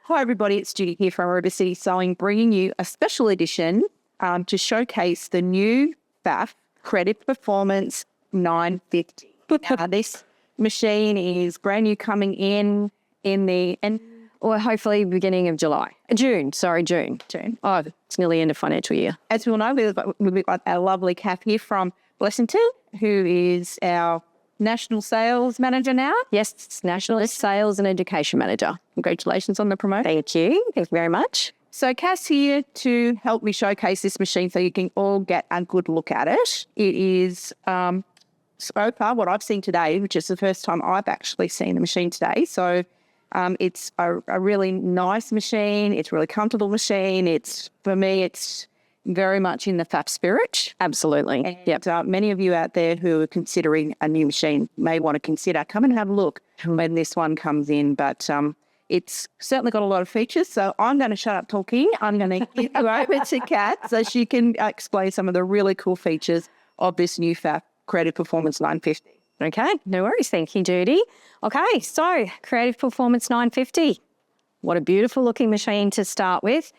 Hi everybody, it's Judy here from River City Sewing, bringing you a special edition to showcase the new PFAFF Creative Performance 950. Now, this machine is brand new, coming in or hopefully beginning of June. Oh, it's nearly end of financial year. As we all know, we've got our lovely Cath here from Blessington, who is our National Sales Manager now. Yes, National Sales and Education Manager. Congratulations on the promotion. Thank you. Thank you very much. So Cath's here to help me showcase this machine so you can all get a good look at it. It is, so far, what I've seen today, which is the first time I've actually seen the machine today. So it's a really nice machine. It's a really comfortable machine. For me, it's very much in the PFAFF spirit. Absolutely. And many of you out there who are considering a new machine may want to consider, come and have a look when this one comes in. But it's certainly got a lot of features. So I'm going to shut up talking. I'm going to give you over to Cath so she can explain some of the really cool features of this new PFAFF Creative Performance 950. Okay, no worries. Thank you, Judy. Okay, so Creative Performance 950. What a beautiful looking machine to start with.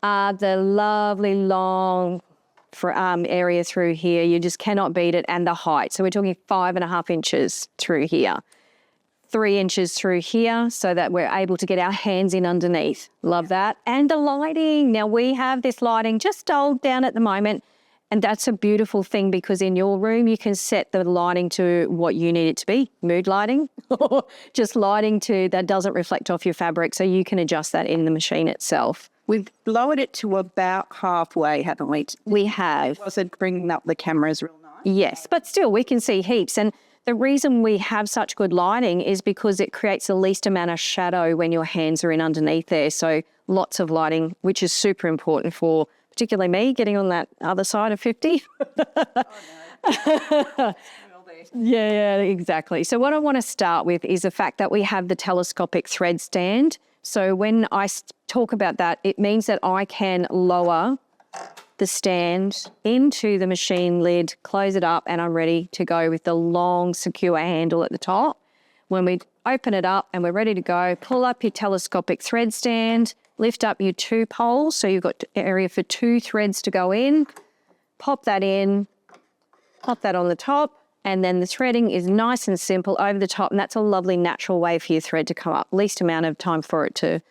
The lovely long area through here, you just cannot beat it, and the height. So we're talking 5.5 inches through here, 3 inches through here, so that we're able to get our hands in underneath. Love that. And the lighting. Now we have this lighting just dulled down at the moment, and that's a beautiful thing because in your room you can set the lighting to what you need it to be. Mood lighting, just lighting that doesn't reflect off your fabric, so you can adjust that in the machine itself. We've lowered it to about halfway, haven't we? We have. Was it bringing up the cameras real nice? Yes, but still we can see heaps. And the reason we have such good lighting is because it creates the least amount of shadow when your hands are in underneath there. So lots of lighting, which is super important for particularly me getting on that other side of 50. Oh, no. Yeah, exactly. So what I want to start with is the fact that we have the telescopic thread stand. So when I talk about that, it means that I can lower the stand into the machine lid, close it up, and I'm ready to go with the long, secure handle at the top. When we open it up and we're ready to go, pull up your telescopic thread stand, lift up your 2 poles, so you've got area for 2 threads to go in, pop that in, pop that on the top, and then the threading is nice and simple over the top, and that's a lovely natural way for your thread to come up. Least amount of time for it to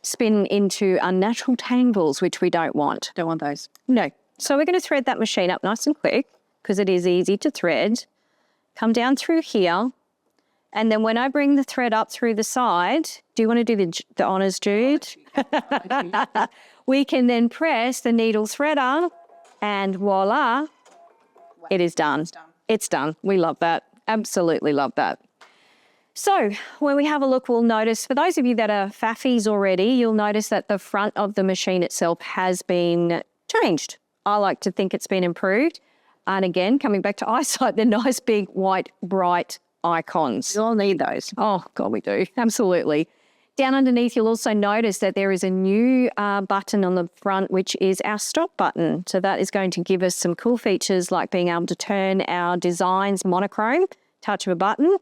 spin into unnatural tangles, which we don't want. Don't want those. No. So we're going to thread that machine up nice and quick because it is easy to thread. Come down through here, and then when I bring the thread up through the side, do you want to do the honours, Jude? We can then press the needle threader, and voila, it is done. It's done. We love that. Absolutely love that. So when we have a look, we'll notice, for those of you that are faffies already, you'll notice that the front of the machine itself has been changed. I like to think it's been improved. And again, coming back to eyesight, they're nice, big, white, bright icons. You all need those. Oh, God, we do. Absolutely. Down underneath, you'll also notice that there is a new button on the front, which is our stop button. So that is going to give us some cool features like being able to turn our designs monochrome, touch of a button.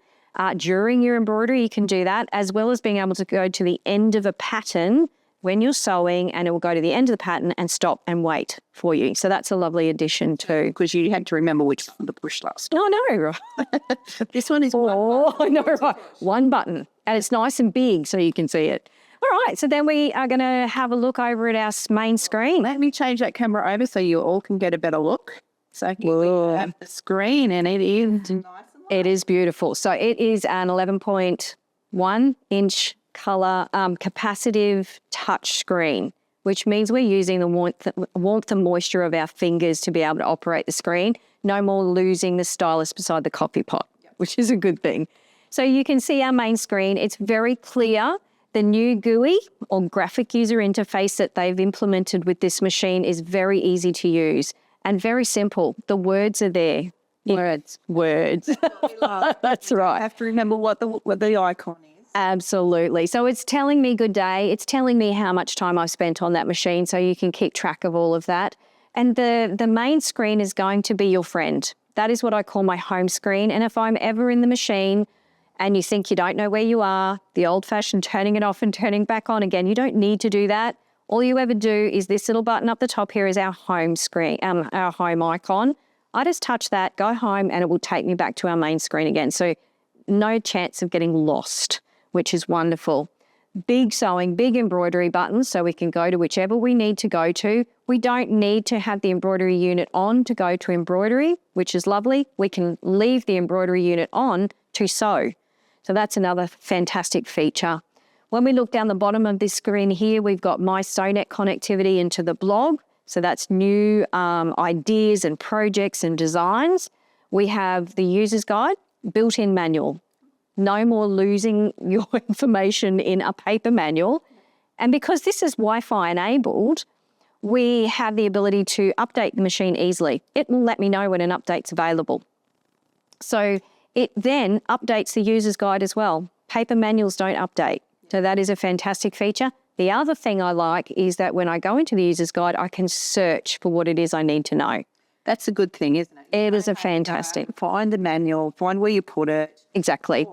During your embroidery, you can do that, as well as being able to go to the end of a pattern when you're sewing, and it will go to the end of the pattern and stop and wait for you. So that's a lovely addition too. Because you had to remember which one to push last. Oh, no. This one is I know, right. One button. And it's nice and big so you can see it. All right, so then we are going to have a look over at our main screen. Let me change that camera over so you all can get a better look. So here we have the screen, and it is nice. It is beautiful. So it is an 11.1 inch colour capacitive touch screen, which means we're using the warmth and moisture of our fingers to be able to operate the screen. No more losing the stylus beside the coffee pot, which is a good thing. So you can see our main screen. It's very clear. The new GUI or graphic user interface that they've implemented with this machine is very easy to use and very simple. The words are there. Words. That's right. I have to remember what the icon is. Absolutely. So it's telling me good day. It's telling me how much time I've spent on that machine, so you can keep track of all of that. And the main screen is going to be your friend. That is what I call my home screen. And if I'm ever in the machine and you think you don't know where you are, the old-fashioned turning it off and turning back on again, you don't need to do that. All you ever do is this little button up the top here is our home screen, our home icon. I just touch that, go home, and it will take me back to our main screen again. So no chance of getting lost, which is wonderful. Big sewing, big embroidery buttons, so we can go to whichever we need to go to. We don't need to have the embroidery unit on to go to embroidery, which is lovely. We can leave the embroidery unit on to sew. So that's another fantastic feature. When we look down the bottom of this screen here, we've got My SewNet connectivity into the blog. So that's new ideas and projects and designs. We have the user's guide, built-in manual. No more losing your information in a paper manual. And because this is Wi-Fi enabled, we have the ability to update the machine easily. It will let me know when an update's available. So it then updates the user's guide as well. Paper manuals don't update. So that is a fantastic feature. The other thing I like is that when I go into the user's guide, I can search for what it is I need to know. That's a good thing, isn't it? It is a fantastic. Find the manual, find where you put it. Exactly.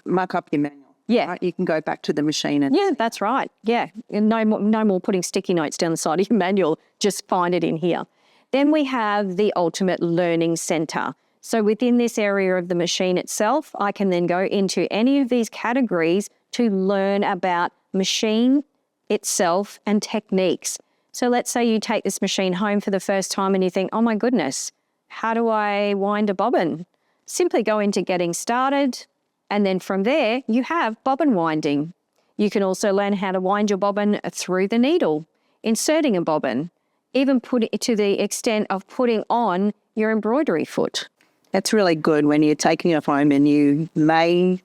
Mark up your manual. Yeah. Right? You can go back to the machine and Yeah, that's right. Yeah. No more putting sticky notes down the side of your manual. Just find it in here. Then we have the Ultimate Learning Centre. So within this area of the machine itself, I can then go into any of these categories to learn about machine itself and techniques. So let's say you take this machine home for the first time and you think, oh my goodness, how do I wind a bobbin? Simply go into Getting Started, and then from there you have bobbin winding. You can also learn how to wind your bobbin through the needle, inserting a bobbin, even put it to the extent of putting on your embroidery foot. that's really good when you're taking it home and you may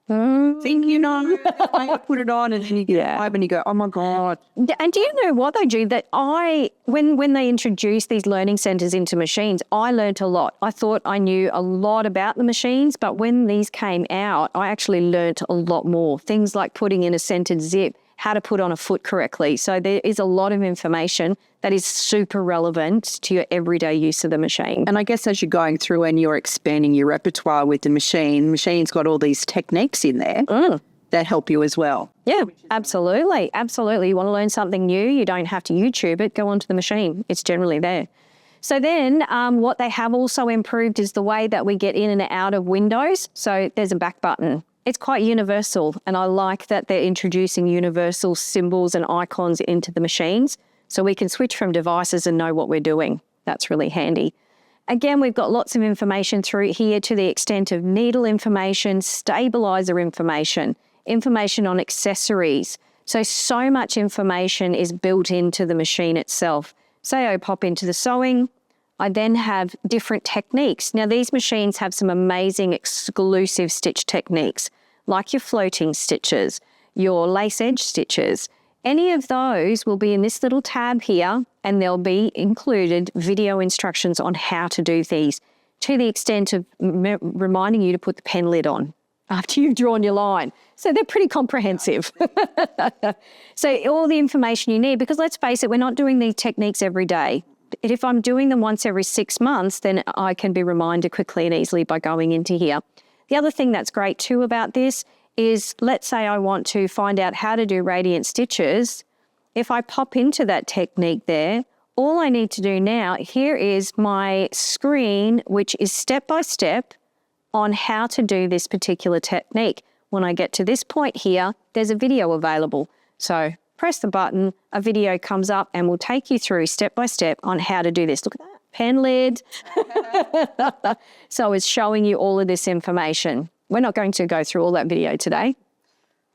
think you know, put it on and then you get home and you go, oh my God. And do you know what they do? That when they introduced these learning centres into machines, I learnt a lot. I thought I knew a lot about the machines, but when these came out, I actually learnt a lot more. Things like putting in a centred zip, how to put on a foot correctly. So there is a lot of information that is super relevant to your everyday use of the machine. And I guess as you're going through and you're expanding your repertoire with the machine's got all these techniques in there that help you as well. Yeah, absolutely. Absolutely. You want to learn something new, you don't have to YouTube it, go onto the machine. It's generally there. So then what they have also improved is the way that we get in and out of windows. So there's a back button. It's quite universal, and I like that they're introducing universal symbols and icons into the machines so we can switch from devices and know what we're doing. That's really handy. Again, we've got lots of information through here to the extent of needle information, stabilizer information, information on accessories. So much information is built into the machine itself. Say I pop into the sewing, I then have different techniques. Now, these machines have some amazing exclusive stitch techniques, like your floating stitches, your lace edge stitches. Any of those will be in this little tab here, and there'll be included video instructions on how to do these, to the extent of reminding you to put the pen lid on after you've drawn your line. So they're pretty comprehensive. So all the information you need, because let's face it, we're not doing these techniques every day. If I'm doing them once every 6 months, then I can be reminded quickly and easily by going into here. The other thing that's great too about this is, let's say I want to find out how to do radiant stitches. If I pop into that technique there, all I need to do now, here is my screen, which is step-by-step on how to do this particular technique. When I get to this point here, there's a video available. So press the button, a video comes up and will take you through step-by-step on how to do this. Look at that, pen lid. So it's showing you all of this information. We're not going to go through all that video today.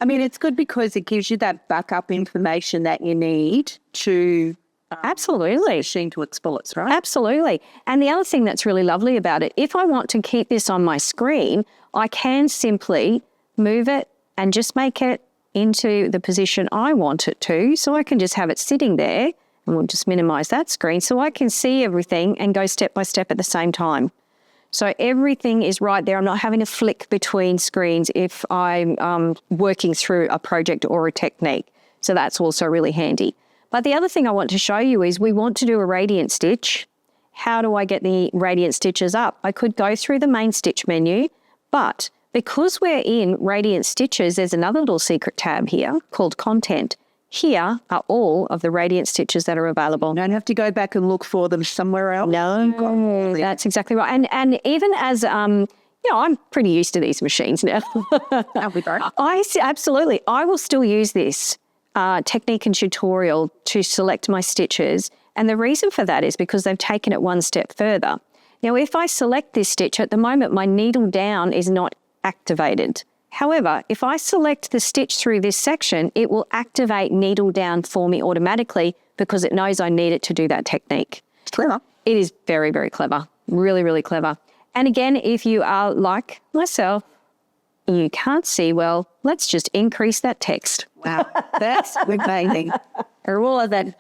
I mean, it's good because it gives you that backup information that you need to Absolutely. machine to its bullets, right? Absolutely. And the other thing that's really lovely about it, if I want to keep this on my screen, I can simply move it and just make it into the position I want it to. So I can just have it sitting there, and we'll just minimize that screen so I can see everything and go step by step at the same time. So everything is right there. I'm not having to flick between screens if I'm working through a project or a technique. So that's also really handy. But the other thing I want to show you is we want to do a radiant stitch. How do I get the radiant stitches up? I could go through the main stitch menu, but Because we're in Radiant Stitches, there's another little secret tab here called Content. Here are all of the Radiant Stitches that are available. You don't have to go back and look for them somewhere else. No, that's exactly right. And even as, I'm pretty used to these machines now. Absolutely. I will still use this technique and tutorial to select my stitches. And the reason for that is because they've taken it one step further. Now, if I select this stitch, at the moment, my needle down is not activated. However, if I select the stitch through this section, it will activate needle down for me automatically because it knows I need it to do that technique. It's clever. It is very, very clever. Really, really clever. And again, if you are like myself, you can't see well, let's just increase that text. Wow, that's amazing. Or all of that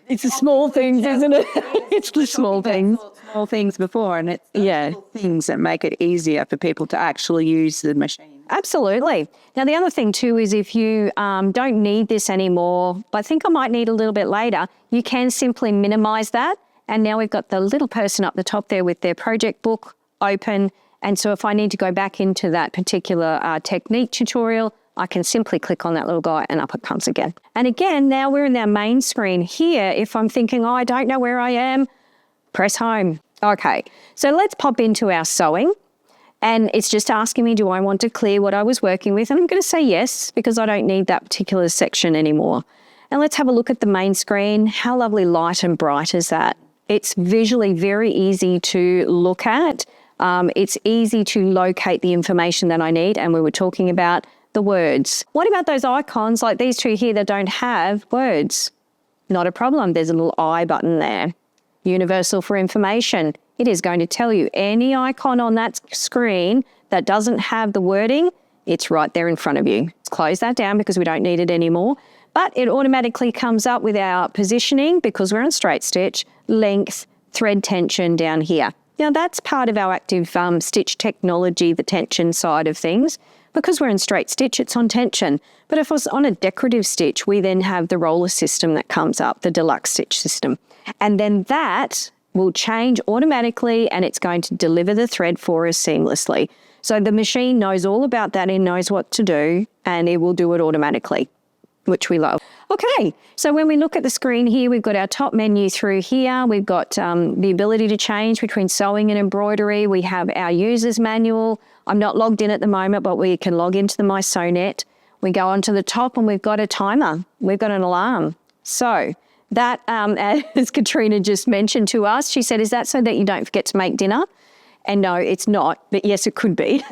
It's the small things, isn't it? It's the small things. Small things before, and it's little things that make it easier for people to actually use the machine. Absolutely. Now, the other thing too is if you don't need this anymore, but I think I might need a little bit later, you can simply minimize that. And now we've got the little person up the top there with their project book open. And so if I need to go back into that particular technique tutorial, I can simply click on that little guy and up it comes again. And again, now we're in our main screen here. If I'm thinking, I don't know where I am, press home. Okay, so let's pop into our sewing. And it's just asking me, do I want to clear what I was working with? And I'm going to say yes, because I don't need that particular section anymore. And let's have a look at the main screen. How lovely light and bright is that? It's visually very easy to look at. It's easy to locate the information that I need. And we were talking about the words. What about those icons like these two here that don't have words? Not a problem. There's a little I button there. Universal for information. It is going to tell you any icon on that screen that doesn't have the wording, it's right there in front of you. Let's close that down because we don't need it anymore. But it automatically comes up with our positioning because we're on straight stitch, length, thread tension down here. Now that's part of our active stitch technology, the tension side of things. Because we're in straight stitch, it's on tension. But if it's on a decorative stitch, we then have the roller system that comes up, the deluxe stitch system. And then that will change automatically and it's going to deliver the thread for us seamlessly. So the machine knows all about that and knows what to do and it will do it automatically, which we love. Okay, so when we look at the screen here, we've got our top menu through here. We've got the ability to change between sewing and embroidery. We have our user's manual. I'm not logged in at the moment, but we can log into the My SewNet. We go onto the top and we've got a timer. We've got an alarm. So that, as Katrina just mentioned to us, she said, is that so that you don't forget to make dinner? And no, it's not, but yes, it could be.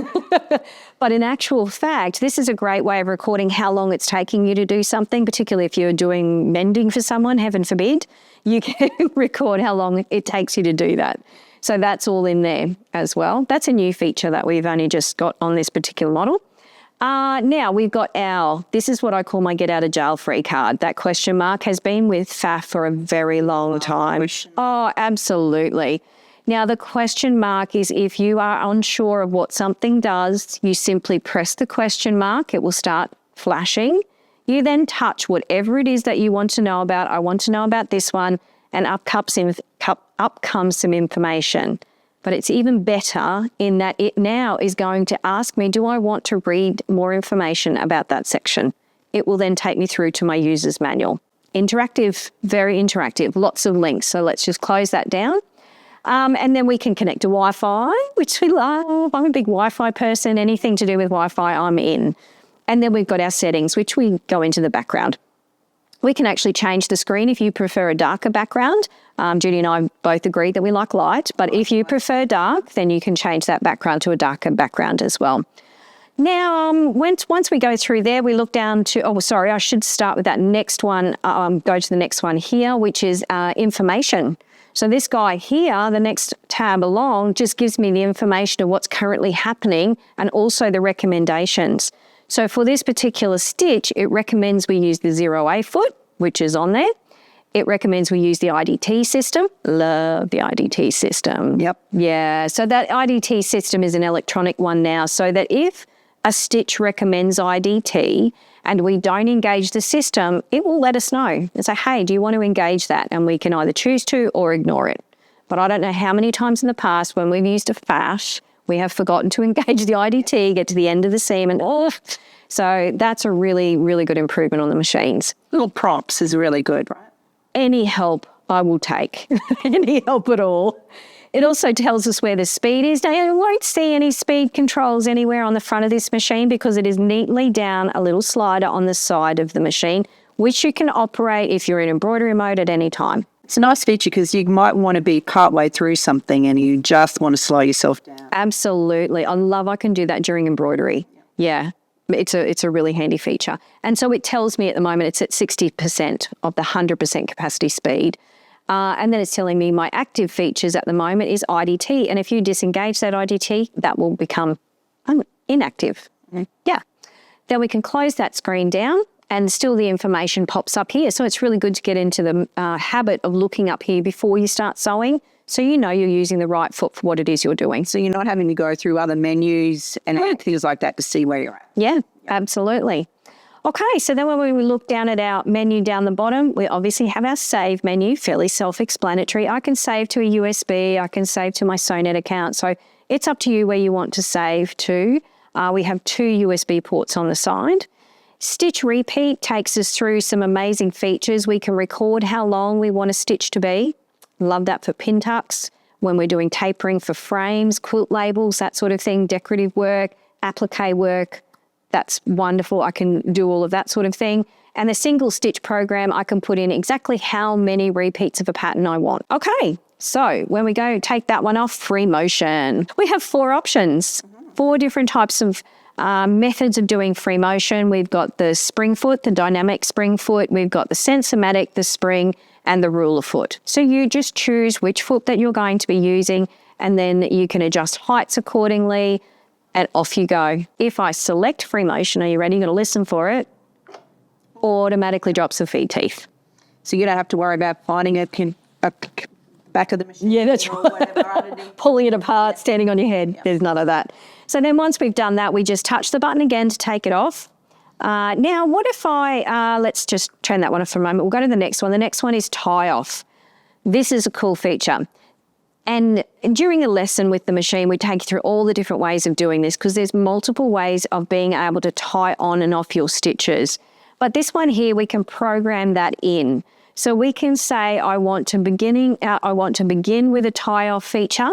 But in actual fact, this is a great way of recording how long it's taking you to do something, particularly if you're doing mending for someone, heaven forbid, you can record how long it takes you to do that. So that's all in there as well. That's a new feature that we've only just got on this particular model. Now we've got this is what I call my get out of jail free card. That question mark has been with PFAFF for a very long time. Oh, absolutely. Now the question mark is if you are unsure of what something does, you simply press the question mark. It will start flashing. You then touch whatever it is that you want to know about. I want to know about this one, and up comes some information. But it's even better in that it now is going to ask me, do I want to read more information about that section? It will then take me through to my user's manual. Interactive, very interactive, lots of links. So let's just close that down. And then we can connect to Wi-Fi, which we love. I'm a big Wi-Fi person. Anything to do with Wi-Fi, I'm in. And then we've got our settings, which we go into the background. We can actually change the screen if you prefer a darker background. Judy and I both agree that we like light, but if you prefer dark, then you can change that background to a darker background as well. Now, once we go through there, we look down to, I should start with that next one, go to the next one here, which is information. So this guy here, the next tab along, just gives me the information of what's currently happening and also the recommendations. So for this particular stitch, it recommends we use the 0A foot, which is on there. It recommends we use the IDT system. Love the IDT system. Yep. Yeah, so that IDT system is an electronic one now, so that if a stitch recommends IDT and we don't engage the system, it will let us know and say, hey, do you want to engage that? And we can either choose to or ignore it. But I don't know how many times in the past when we've used a PFAFF, We have forgotten to engage the IDT, get to the end of the seam, and so that's a really, really good improvement on the machines. Little prompts is really good, right? Any help I will take, any help at all. It also tells us where the speed is. Now, you won't see any speed controls anywhere on the front of this machine because it is neatly down a little slider on the side of the machine, which you can operate if you're in embroidery mode at any time. It's a nice feature because you might want to be partway through something and you just want to slow yourself down. Absolutely. I can do that during embroidery. Yeah. It's a really handy feature. And so it tells me at the moment it's at 60% of the 100% capacity speed. And then it's telling me my active features at the moment is IDT. And if you disengage that IDT, that will become inactive. Yeah. Then we can close that screen down and still the information pops up here. So it's really good to get into the habit of looking up here before you start sewing, so you know you're using the right foot for what it is you're doing. So you're not having to go through other menus and things like that to see where you're at. Yeah, absolutely. Okay, so then when we look down at our menu down the bottom, we obviously have our save menu, fairly self-explanatory. I can save to a USB, I can save to my Sonet account. So it's up to you where you want to save to. We have 2 USB ports on the side. Stitch Repeat takes us through some amazing features. We can record how long we want a stitch to be. Love that for pin tucks, when we're doing tapering for frames, quilt labels, that sort of thing, decorative work, applique work. That's wonderful. I can do all of that sort of thing. And the single stitch program, I can put in exactly how many repeats of a pattern I want. Okay, so when we go take that one off, free motion. We have 4 options, 4 different types of methods of doing free motion. We've got the spring foot, the dynamic spring foot. We've got the Sensomatic, the spring, and the ruler foot. So you just choose which foot that you're going to be using, and then you can adjust heights accordingly, and off you go. If I select free motion, are you ready? You're going to listen for it. Automatically drops the feed teeth. So you don't have to worry about finding a back of the machine. Yeah, that's right. Pulling it apart, standing on your head. Yep. There's none of that. So then once we've done that, we just touch the button again to take it off. Now, what if let's just turn that one off for a moment. We'll go to the next one. The next one is tie off. This is a cool feature. And during a lesson with the machine, we take you through all the different ways of doing this because there's multiple ways of being able to tie on and off your stitches. But this one here, we can program that in. So we can say, I want to begin with a tie off feature,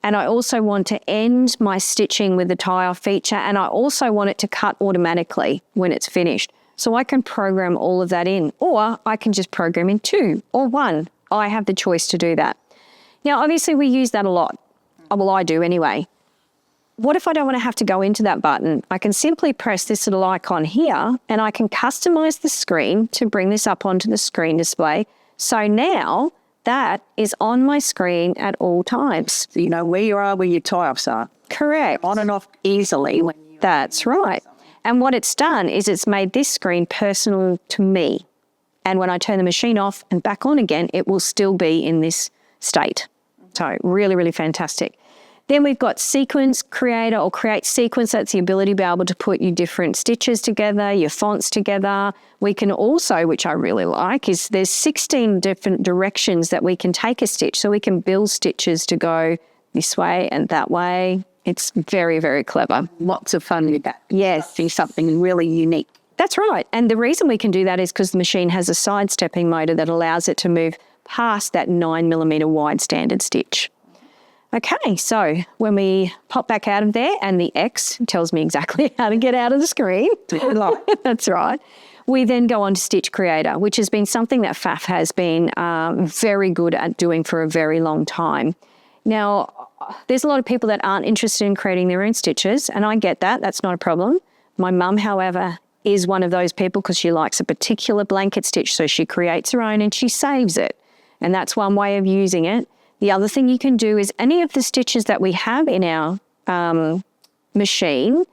and I also want to end my stitching with the tie off feature, and I also want it to cut automatically when it's finished. So I can program all of that in, or I can just program in 2 or 1. I have the choice to do that. Now, obviously, we use that a lot. Well, I do anyway. What if I don't want to have to go into that button? I can simply press this little icon here, and I can customize the screen to bring this up onto the screen display. So now that is on my screen at all times. So you know where you are, where your tie-offs are. Correct. On and off easily. That's right. And what it's done is it's made this screen personal to me. And when I turn the machine off and back on again, it will still be in this state. So really, really fantastic. Then we've got Sequence Creator or Create Sequence. That's the ability to be able to put your different stitches together, your fonts together. We can also, which I really like, is there's 16 different directions that we can take a stitch. So we can build stitches to go this way and that way. It's very, very clever. Lots of fun with that. Yes. Do something really unique. That's right. And the reason we can do that is because the machine has a sidestepping motor that allows it to move past that 9mm wide standard stitch. Okay, so when we pop back out of there and the X tells me exactly how to get out of the screen. That's right. We then go on to Stitch Creator, which has been something that PFAFF has been very good at doing for a very long time. Now, there's a lot of people that aren't interested in creating their own stitches, and I get that. That's not a problem. My mum, however, is one of those people because she likes a particular blanket stitch, so she creates her own and she saves it. And that's one way of using it. The other thing you can do is any of the stitches that we have in our machine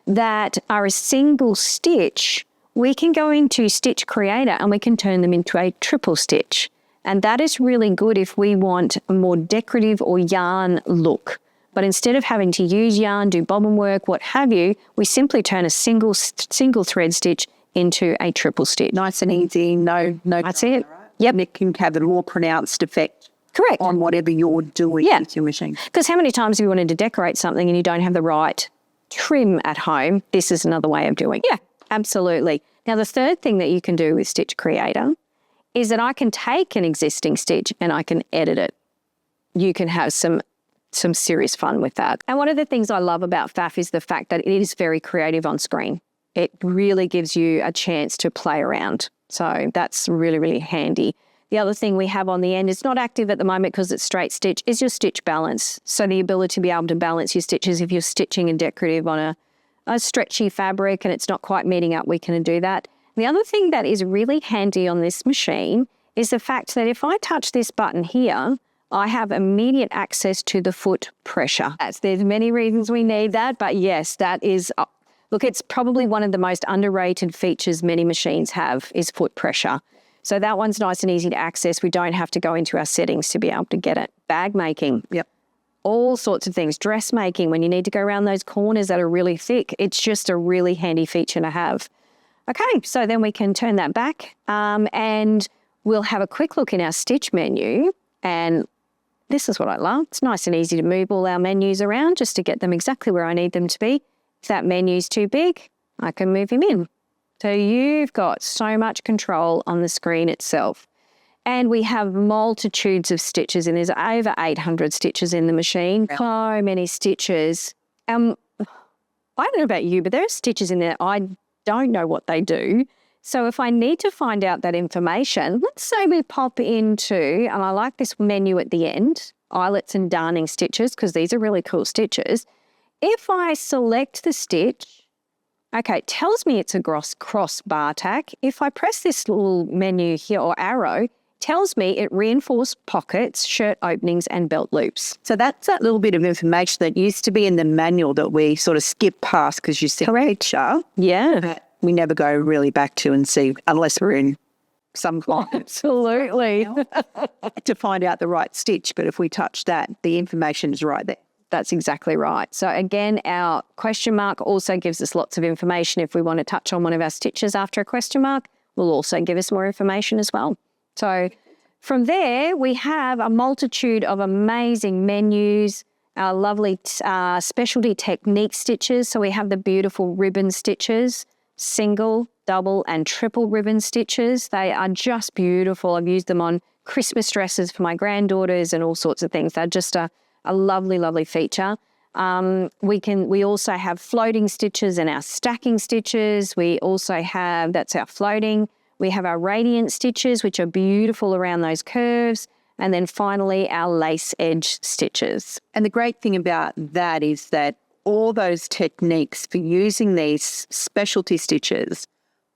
that are a single stitch, we can go into Stitch Creator and we can turn them into a triple stitch. And that is really good if we want a more decorative or yarn look. But instead of having to use yarn, do bobbin work, what have you, we simply turn a single thread stitch into a triple stitch. Nice and easy, no. That's it. Yep. And it can have a more pronounced effect. Correct. on whatever you're doing Yeah. with your machine. Because how many times have you wanted to decorate something and you don't have the right trim at home? This is another way of doing it. Yeah, absolutely. Now, the third thing that you can do with Stitch Creator is that I can take an existing stitch and I can edit it. You can have some serious fun with that. And one of the things I love about PFAFF is the fact that it is very creative on screen. It really gives you a chance to play around. So that's really, really handy. The other thing we have on the end, it's not active at the moment because it's straight stitch, is your stitch balance. So the ability to be able to balance your stitches if you're stitching in decorative on a stretchy fabric and it's not quite meeting up, we can do that. The other thing that is really handy on this machine is the fact that if I touch this button here, I have immediate access to the foot pressure. There's many reasons we need that, but yes, that is, look, it's probably one of the most underrated features many machines have is foot pressure. So that one's nice and easy to access. We don't have to go into our settings to be able to get it. Bag making. Yep. All sorts of things. Dressmaking, when you need to go around those corners that are really thick, it's just a really handy feature to have. Okay, so then we can turn that back and we'll have a quick look in our stitch menu. And this is what I love. It's nice and easy to move all our menus around just to get them exactly where I need them to be. If that menu's too big, I can move him in. So you've got so much control on the screen itself. And we have multitudes of stitches, and there's over 800 stitches in the machine. Yeah. So many stitches. I don't know about you, but there are stitches in there I don't know what they do. So if I need to find out that information, let's say we pop into, and I like this menu at the end, eyelets and darning stitches, because these are really cool stitches. If I select the stitch, okay, it tells me it's a cross bar tack. If I press this little menu here or arrow, tells me it reinforced pockets, shirt openings and belt loops. So that's that little bit of information that used to be in the manual that we sort of skip past because you see a picture. Yeah. But we never go really back to and see unless we're in some clients Absolutely. to find out the right stitch. But if we touch that, the information is right there. That's exactly right. So again, our question mark also gives us lots of information. If we want to touch on one of our stitches after a question mark, will also give us more information as well. So from there, we have a multitude of amazing menus, our lovely specialty technique stitches. So we have the beautiful ribbon stitches, single, double and triple ribbon stitches. They are just beautiful. I've used them on Christmas dresses for my granddaughters and all sorts of things. They're just a lovely, lovely feature. We also have floating stitches and our stacking stitches. We also have, that's our floating. We have our radiant stitches, which are beautiful around those curves. And then finally, our lace edge stitches. And the great thing about that is that all those techniques for using these specialty stitches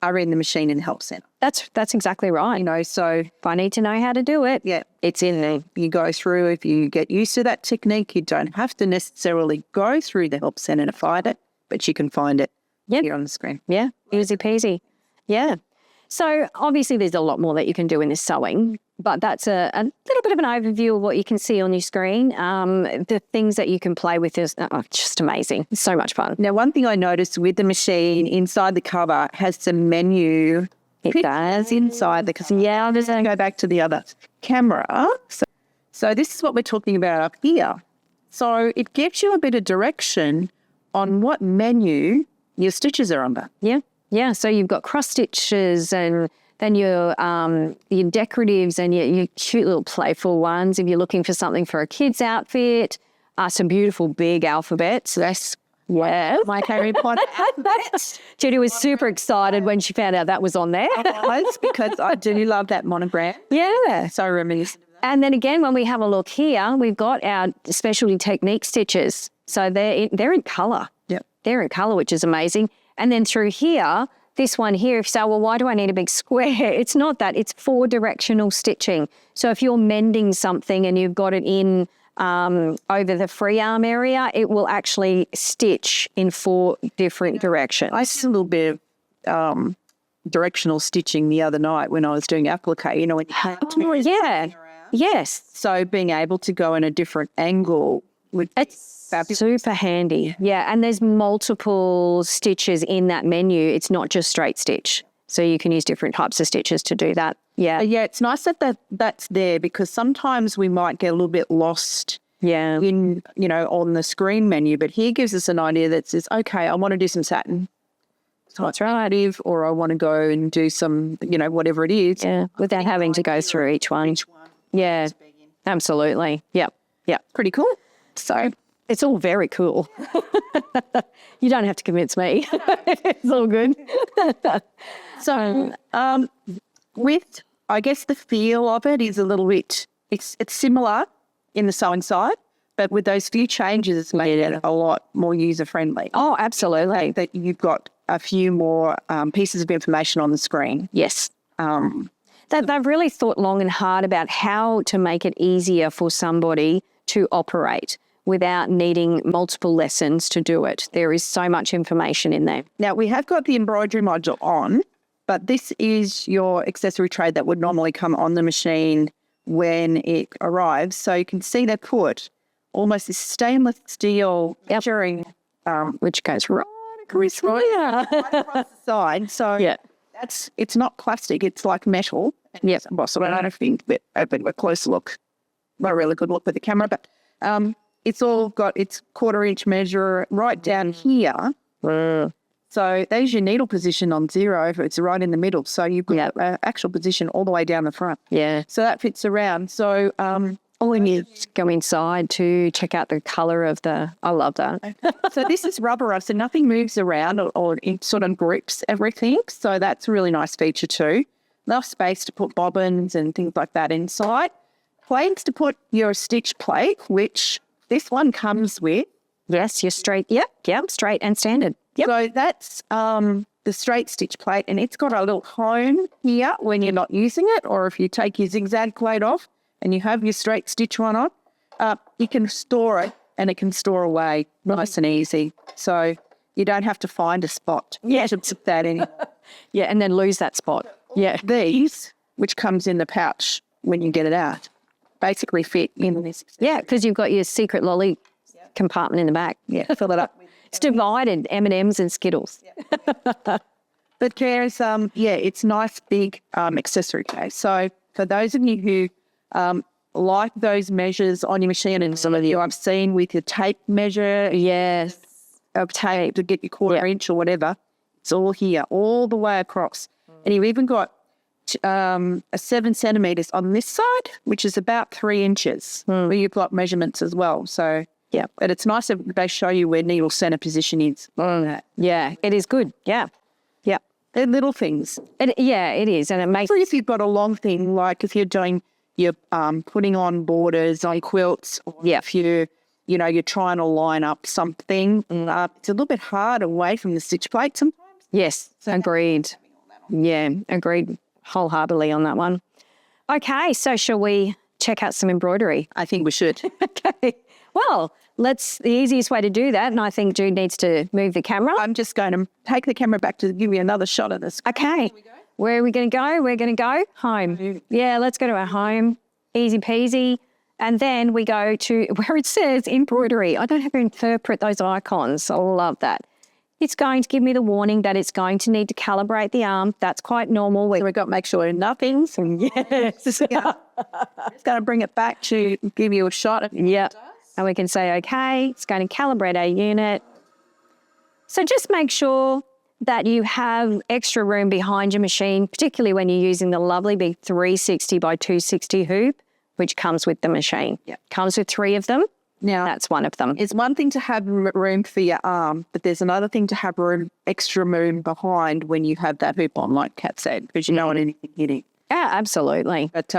are in the machine and help center. That's exactly right. You know, so if I need to know how to do it, yeah, it's in there. you go through, if you get used to that technique, you don't have to necessarily go through the help center to find it, but you can find it here on the screen. Yeah, easy peasy. Yeah. So obviously there's a lot more that you can do in this sewing, but that's a little bit of an overview of what you can see on your screen. The things that you can play with is just amazing. It's so much fun. Now, one thing I noticed with the machine inside the cover has some menu. It does. Inside the cover. Yeah, I'm just going to go back to the other camera. So this is what we're talking about up here. So it gives you a bit of direction on what menu your stitches are under. Yeah. Yeah, so you've got cross stitches and then your decoratives and your cute little playful ones. If you're looking for something for a kid's outfit, some beautiful big alphabets. That's, yeah. My Harry Potter alphabet. Judy was super excited when she found out that was on there. That's because I do love that monogram. Yeah. So reminiscent of that. And then again, when we have a look here, we've got our specialty technique stitches. So they're in colour. Yep. They're in colour, which is amazing. And then through here, this one here, if you say, well, why do I need a big square? It's not that. It's 4 directional stitching. So if you're mending something and you've got it in over the free arm area, it will actually stitch in 4 different directions. I did a little bit of directional stitching the other night when I was doing applique, you know, when you have to Oh, yeah. Yes. So being able to go in a different angle would It's super handy. Yeah, and there's multiple stitches in that menu. It's not just straight stitch. So you can use different types of stitches to do that. Yeah. Yeah, it's nice that's there, because sometimes we might get a little bit lost Yeah. in, on the screen menu, but here gives us an idea that says, okay, I want to do some satin. That's right. Or I want to go and do some, whatever it is. Yeah. Without having to go through each one. Yeah. Absolutely. Yep. Yep. Pretty cool. So it's all very cool. You don't have to convince me. It's all good. So with, I guess the feel of it is a little bit, it's similar in the sewing side, but with those few changes, it's made it a lot more user-friendly. Oh, absolutely. That you've got a few more pieces of information on the screen. Yes. They've really thought long and hard about how to make it easier for somebody to operate without needing multiple lessons to do it. There is so much information in there. Now, we have got the embroidery module on, but this is your accessory tray that would normally come on the machine when it arrives. So you can see they put almost this stainless steel measuring, Which goes right across the side. So it's not plastic, it's like metal. Yep. Well, so I don't know if you can open a closer look, not a really good look with the camera, but it's all got its 1/4-inch measure right down here. So there's your needle position on 0. It's right in the middle. So you've got actual position all the way down the front. Yeah. So that fits around. So When you go inside to check out the colour of I love that. so this is rubberized, so nothing moves around or it sort of grips everything. So that's a really nice feature too. Enough space to put bobbins and things like that inside. Plates to put your stitch plate, which this one comes with. Yes, you're straight. Yep, straight and standard. Yep. So that's the straight stitch plate, and it's got a little home here when you're not using it, or if you take your zigzag plate off and you have your straight stitch one on, you can store it and it can store away nice and easy. So you don't have to find a spot to put that in. Yeah, and then lose that spot. Yeah. These, which comes in the pouch when you get it out, basically fit in this. Yeah, because you've got your secret lolly compartment in the back. Yeah, fill it up. It's divided, M&Ms and Skittles. But there's, it's nice big accessory case. So for those of you who like those measures on your machine, and some of you I've seen with your tape measure, of tape to get your 1/4-inch or whatever, it's all here, all the way across. And you've even got a 7 centimetres on this side, which is about 3 inches, where you've got measurements as well. So, but it's nice that they show you where needle centre position is. Yeah, it is good. Yeah. They're little things. It is. And it makes... If you've got a long thing, like if you're doing, you're putting on borders on quilts, or if you're trying to line up something, it's a little bit hard away from the stitch plate sometimes. Yes, so agreed. Yeah, agreed wholeheartedly on that one. Okay, so shall we check out some embroidery? I think we should. Okay. Well, the easiest way to do that, and I think Jude needs to move the camera. I'm just going to take the camera back to give you another shot of this. Okay. Where are we going to go? We're going to go home. Yeah, let's go to our home. Easy peasy. And then we go to where it says embroidery. I don't have to interpret those icons. I love that. It's going to give me the warning that it's going to need to calibrate the arm. That's quite normal. So we've got to make sure nothing's. Yes. Just going to bring it back to give you a shot of it. And we can say, okay, it's going to calibrate our unit. So just make sure that you have extra room behind your machine, particularly when you're using the lovely big 360 by 260 hoop, which comes with the machine. Comes with 3 of them. Now, that's one of them. It's one thing to have room for your arm, but there's another thing to have extra room behind when you have that hoop on, like Kat said, because you don't want anything hitting. Yeah, absolutely. But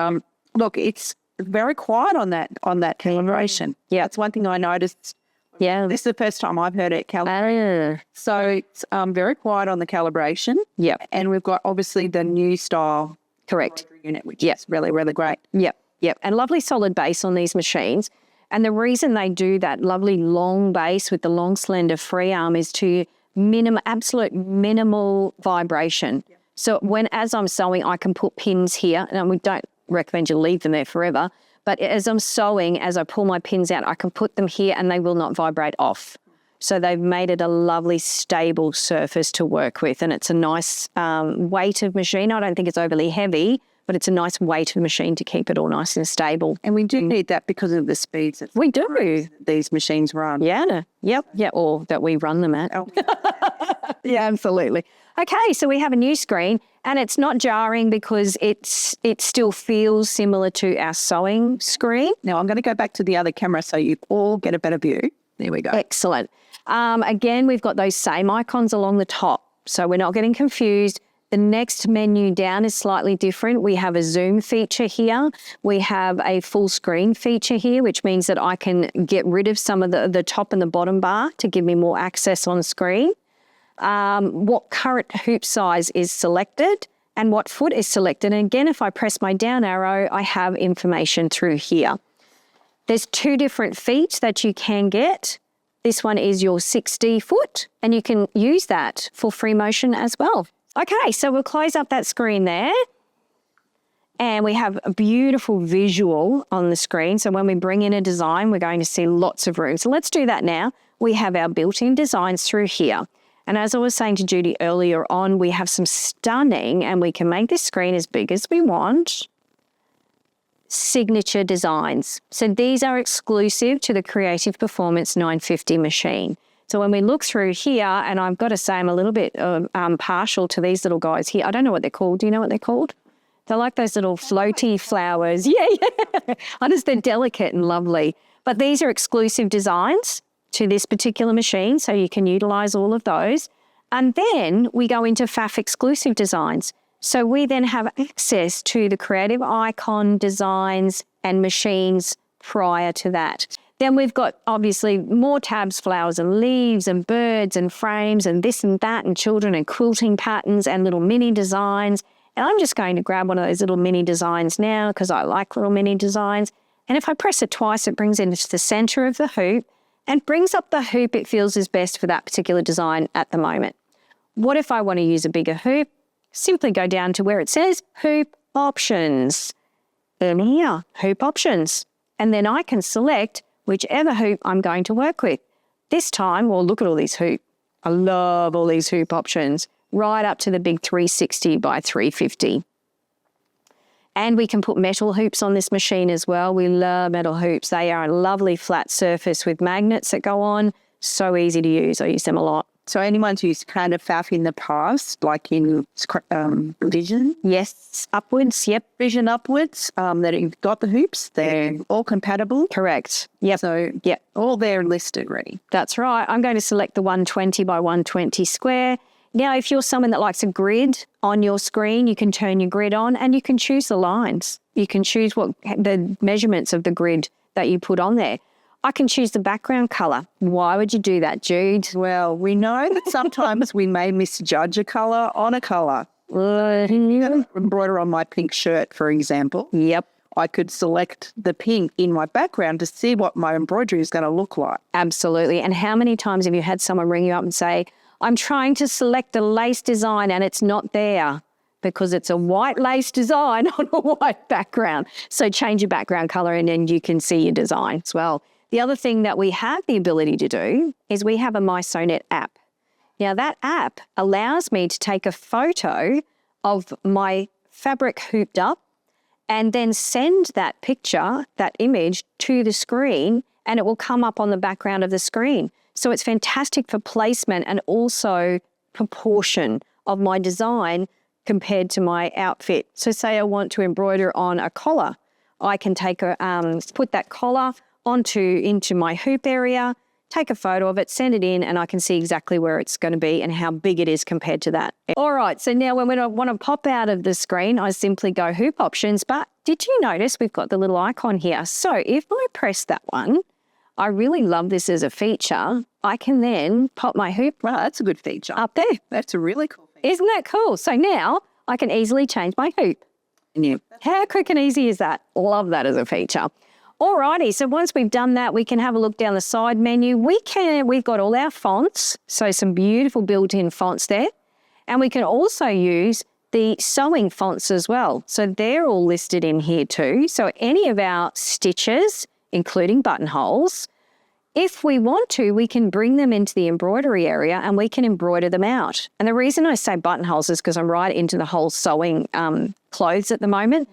look, it's very quiet on that calibration. Yeah, it's one thing I noticed. Yeah, this is the first time I've heard it calibrate. So it's very quiet on the calibration. Yep. And we've got obviously the new style unit, which is really, really great. Yep. And lovely solid base on these machines. And the reason they do that lovely long base with the long slender free arm is to absolute minimal vibration. Yep. So as I'm sewing, I can put pins here, and we don't recommend you leave them there forever. But as I'm sewing, as I pull my pins out, I can put them here and they will not vibrate off. So they've made it a lovely, stable surface to work with. And it's a nice weight of machine. I don't think it's overly heavy, but it's a nice weight of the machine to keep it all nice and stable. And we do need that because of the speeds that We do. these machines run. Yeah. Yep. Yeah. Or that we run them at. Oh. Yeah, absolutely. Okay, so we have a new screen and it's not jarring because it still feels similar to our sewing screen. Now I'm going to go back to the other camera so you all get a better view. There we go. Excellent. Again, we've got those same icons along the top, so we're not getting confused. The next menu down is slightly different. We have a zoom feature here. We have a full screen feature here, which means that I can get rid of some of the top and the bottom bar to give me more access on screen. What current hoop size is selected and what foot is selected. And again, if I press my down arrow, I have information through here. There's 2 different feet that you can get. This one is your 6D foot, and you can use that for free motion as well. Okay, so we'll close up that screen there. And we have a beautiful visual on the screen. So when we bring in a design, we're going to see lots of room. So let's do that now. We have our built-in designs through here. And as I was saying to Judy earlier on, we have some stunning, and we can make this screen as big as we want, signature designs. So these are exclusive to the Creative Performance 950 machine. So when we look through here, and I've got to say I'm a little bit partial to these little guys here. I don't know what they're called. Do you know what they're called? They're like those little floaty flowers. Yeah. I just, they're delicate and lovely. But these are exclusive designs to this particular machine, so you can utilize all of those. And then we go into PFAFF exclusive designs. So we then have access to the creative icon designs and machines prior to that. Then we've got obviously more tabs, flowers and leaves and birds and frames and this and that and children and quilting patterns and little mini designs. And I'm just going to grab one of those little mini designs now because I like little mini designs. And if I press it twice, it brings it into the center of the hoop and brings up the hoop it feels is best for that particular design at the moment. What if I want to use a bigger hoop? Simply go down to where it says Hoop Options. Then here, Hoop Options. And then I can select whichever hoop I'm going to work with. This time, well, look at all these hoop. I love all these hoop options, right up to the big 360 by 350. And we can put metal hoops on this machine as well. We love metal hoops. They are a lovely flat surface with magnets that go on. So easy to use. I use them a lot. So anyone's used kind of PFAFF in the past, like in Vision? Yes, upwards, yep. Vision upwards, that you've got the hoops. They're all compatible. Correct. Yep. So yep. All there listed ready. That's right. I'm going to select the 120 by 120 square. Now, if you're someone that likes a grid on your screen, you can turn your grid on and you can choose the lines. You can choose what the measurements of the grid that you put on there. I can choose the background colour. Why would you do that, Jude? Well, we know that sometimes we may misjudge a colour on a colour. Embroider on my pink shirt, for example. Yep. I could select the pink in my background to see what my embroidery is going to look like. Absolutely. And how many times have you had someone ring you up and say, I'm trying to select a lace design and it's not there because it's a white lace design on a white background. So change your background colour and then you can see your design as well. The other thing that we have the ability to do is we have a MySewNet app. Now that app allows me to take a photo of my fabric hooped up and then send that picture, that image to the screen, and it will come up on the background of the screen. So it's fantastic for placement and also proportion of my design compared to my outfit. So say I want to embroider on a collar. I can take put that collar into my hoop area, take a photo of it, send it in, and I can see exactly where it's going to be and how big it is compared to that. All right, so now when I want to pop out of the screen, I simply go Hoop Options. But did you notice we've got the little icon here? So if I press that one, I really love this as a feature. I can then pop my hoop. Wow, that's a good feature. Up there. That's a really cool feature. Isn't that cool? So now I can easily change my hoop. Yeah. How quick and easy is that? Love that as a feature. Alrighty, so once we've done that, we can have a look down the side menu. We've got all our fonts, so some beautiful built-in fonts there. And we can also use the sewing fonts as well. So they're all listed in here too. So any of our stitches, including buttonholes, If we want to, we can bring them into the embroidery area and we can embroider them out. And the reason I say buttonholes is because I'm right into the whole sewing clothes at the moment.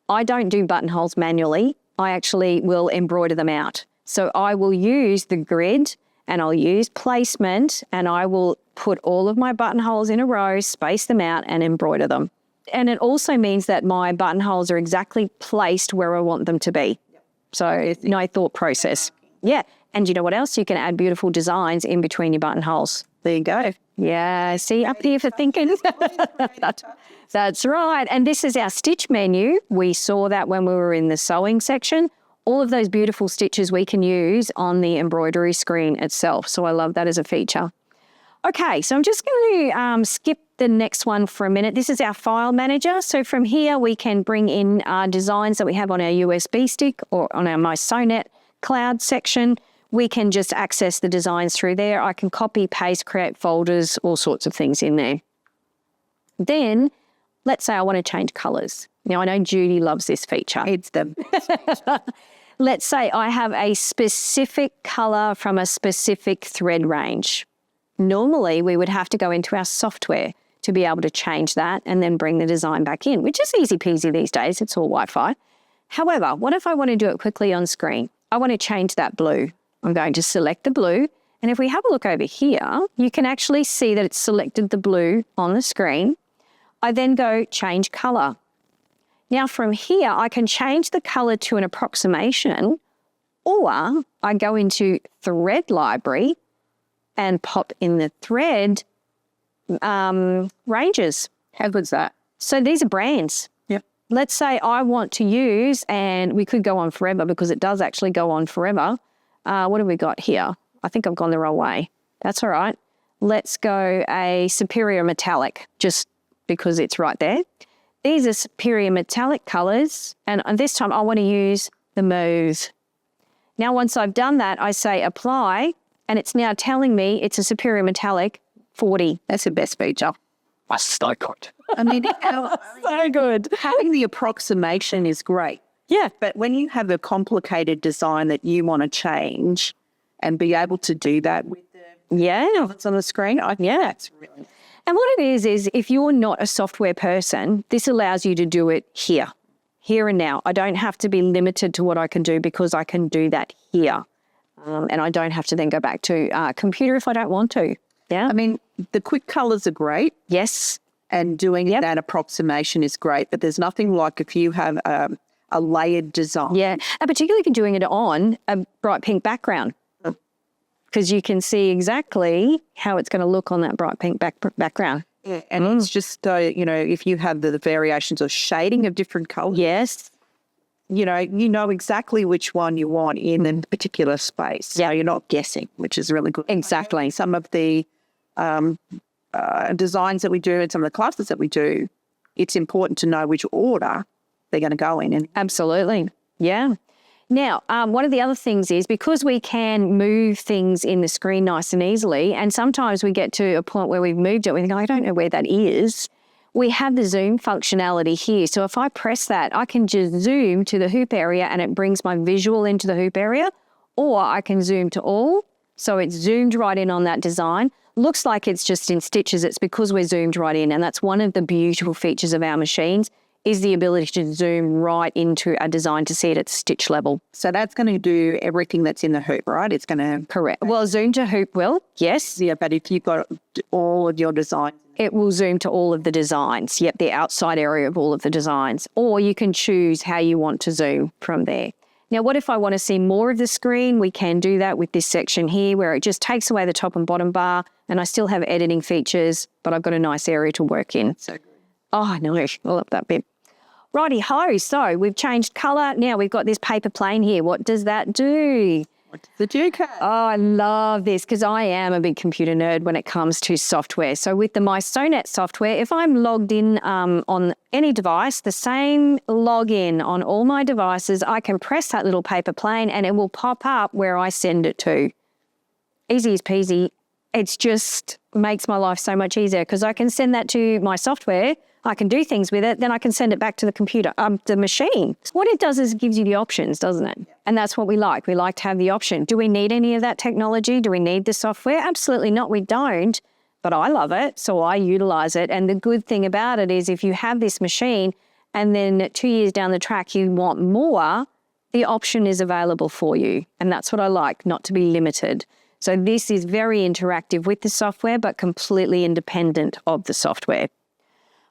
I don't do buttonholes manually. I actually will embroider them out. So I will use the grid and I'll use placement and I will put all of my buttonholes in a row, space them out and embroider them. And it also means that my buttonholes are exactly placed where I want them to be. So it's no thought process. Yeah. And you know what else? You can add beautiful designs in between your buttonholes. There you go. Yeah. See, up here for thinking. That's right. And this is our stitch menu. We saw that when we were in the sewing section. All of those beautiful stitches we can use on the embroidery screen itself. So I love that as a feature. Okay, so I'm just going to skip the next one for a minute. This is our file manager. So from here, we can bring in our designs that we have on our USB stick or on our My Sewnet cloud section. We can just access the designs through there. I can copy, paste, create folders, all sorts of things in there. Then let's say I want to change colors. Now, I know Judy loves this feature. It's the best feature. Let's say I have a specific color from a specific thread range. Normally, we would have to go into our software to be able to change that and then bring the design back in, which is easy peasy these days. It's all Wi-Fi. However, what if I want to do it quickly on screen? I want to change that blue. I'm going to select the blue. And if we have a look over here, you can actually see that it's selected the blue on the screen. I then go change color. Now from here, I can change the color to an approximation, or I go into thread library and pop in the thread ranges. How good's that? So these are brands. Yep. Let's say I want to use, and we could go on forever because it does actually go on forever. What have we got here? I think I've gone the wrong way. That's all right. Let's go a Superior Metallic, just because it's right there. These are Superior Metallic colors, and this time I want to use the mauve. Now, once I've done that, I say apply, and it's now telling me it's a Superior Metallic 40. That's the best feature. That's so good. I mean, So good. having the approximation is great. Yeah. But when you have a complicated design that you want to change and be able to do that with the Yeah. that's on the screen, I think that's really... And what it is if you're not a software person, this allows you to do it here and now. I don't have to be limited to what I can do because I can do that here. And I don't have to then go back to computer if I don't want to. Yeah. I mean, the quick colours are great. Yes. And doing that approximation is great, but there's nothing like if you have a layered design. Yeah. And particularly if you're doing it on a bright pink background, because you can see exactly how it's going to look on that bright pink background. Yeah. And it's just, if you have the variations of shading of different colours. Yes. You know exactly which one you want in a particular space. Yeah. So you're not guessing, which is really good. Exactly. Some of the designs that we do and some of the classes that we do, it's important to know which order they're going to go in. And Absolutely. Yeah. Now, one of the other things is because we can move things in the screen nice and easily, and sometimes we get to a point where we've moved it, we think, I don't know where that is. We have the zoom functionality here. So if I press that, I can just zoom to the hoop area and it brings my visual into the hoop area, or I can zoom to all. So it's zoomed right in on that design. Looks like it's just in stitches. It's because we're zoomed right in. And that's one of the beautiful features of our machines is the ability to zoom right into a design to see it at stitch level. so that's going to do everything that's in the hoop, right? It's going to... Correct. Well, zoom to hoop will, yes. Yeah, but if you've got all of your designs... It will zoom to all of the designs. Yep, the outside area of all of the designs. Or you can choose how you want to zoom from there. Now, what if I want to see more of the screen? We can do that with this section here where it just takes away the top and bottom bar and I still have editing features, but I've got a nice area to work in. So good. Oh, no, I love that bit. Righty ho, so we've changed colour. Now we've got this paper plane here. What does that do? What does the do, Cath? Oh, I love this because I am a big computer nerd when it comes to software. So with the My Sewnet software, if I'm logged in on any device, the same login on all my devices, I can press that little paper plane and it will pop up where I send it to. Easy as peasy. It's just makes my life so much easier because I can send that to my software. I can do things with it, then I can send it back to the computer, the machine. What it does is it gives you the options, doesn't it? And that's what we like. We like to have the option. Do we need any of that technology? Do we need the software? Absolutely not. We don't, but I love it, so I utilize it. And the good thing about it is if you have this machine and then 2 years down the track you want more, the option is available for you. And that's what I like, not to be limited. So this is very interactive with the software, but completely independent of the software.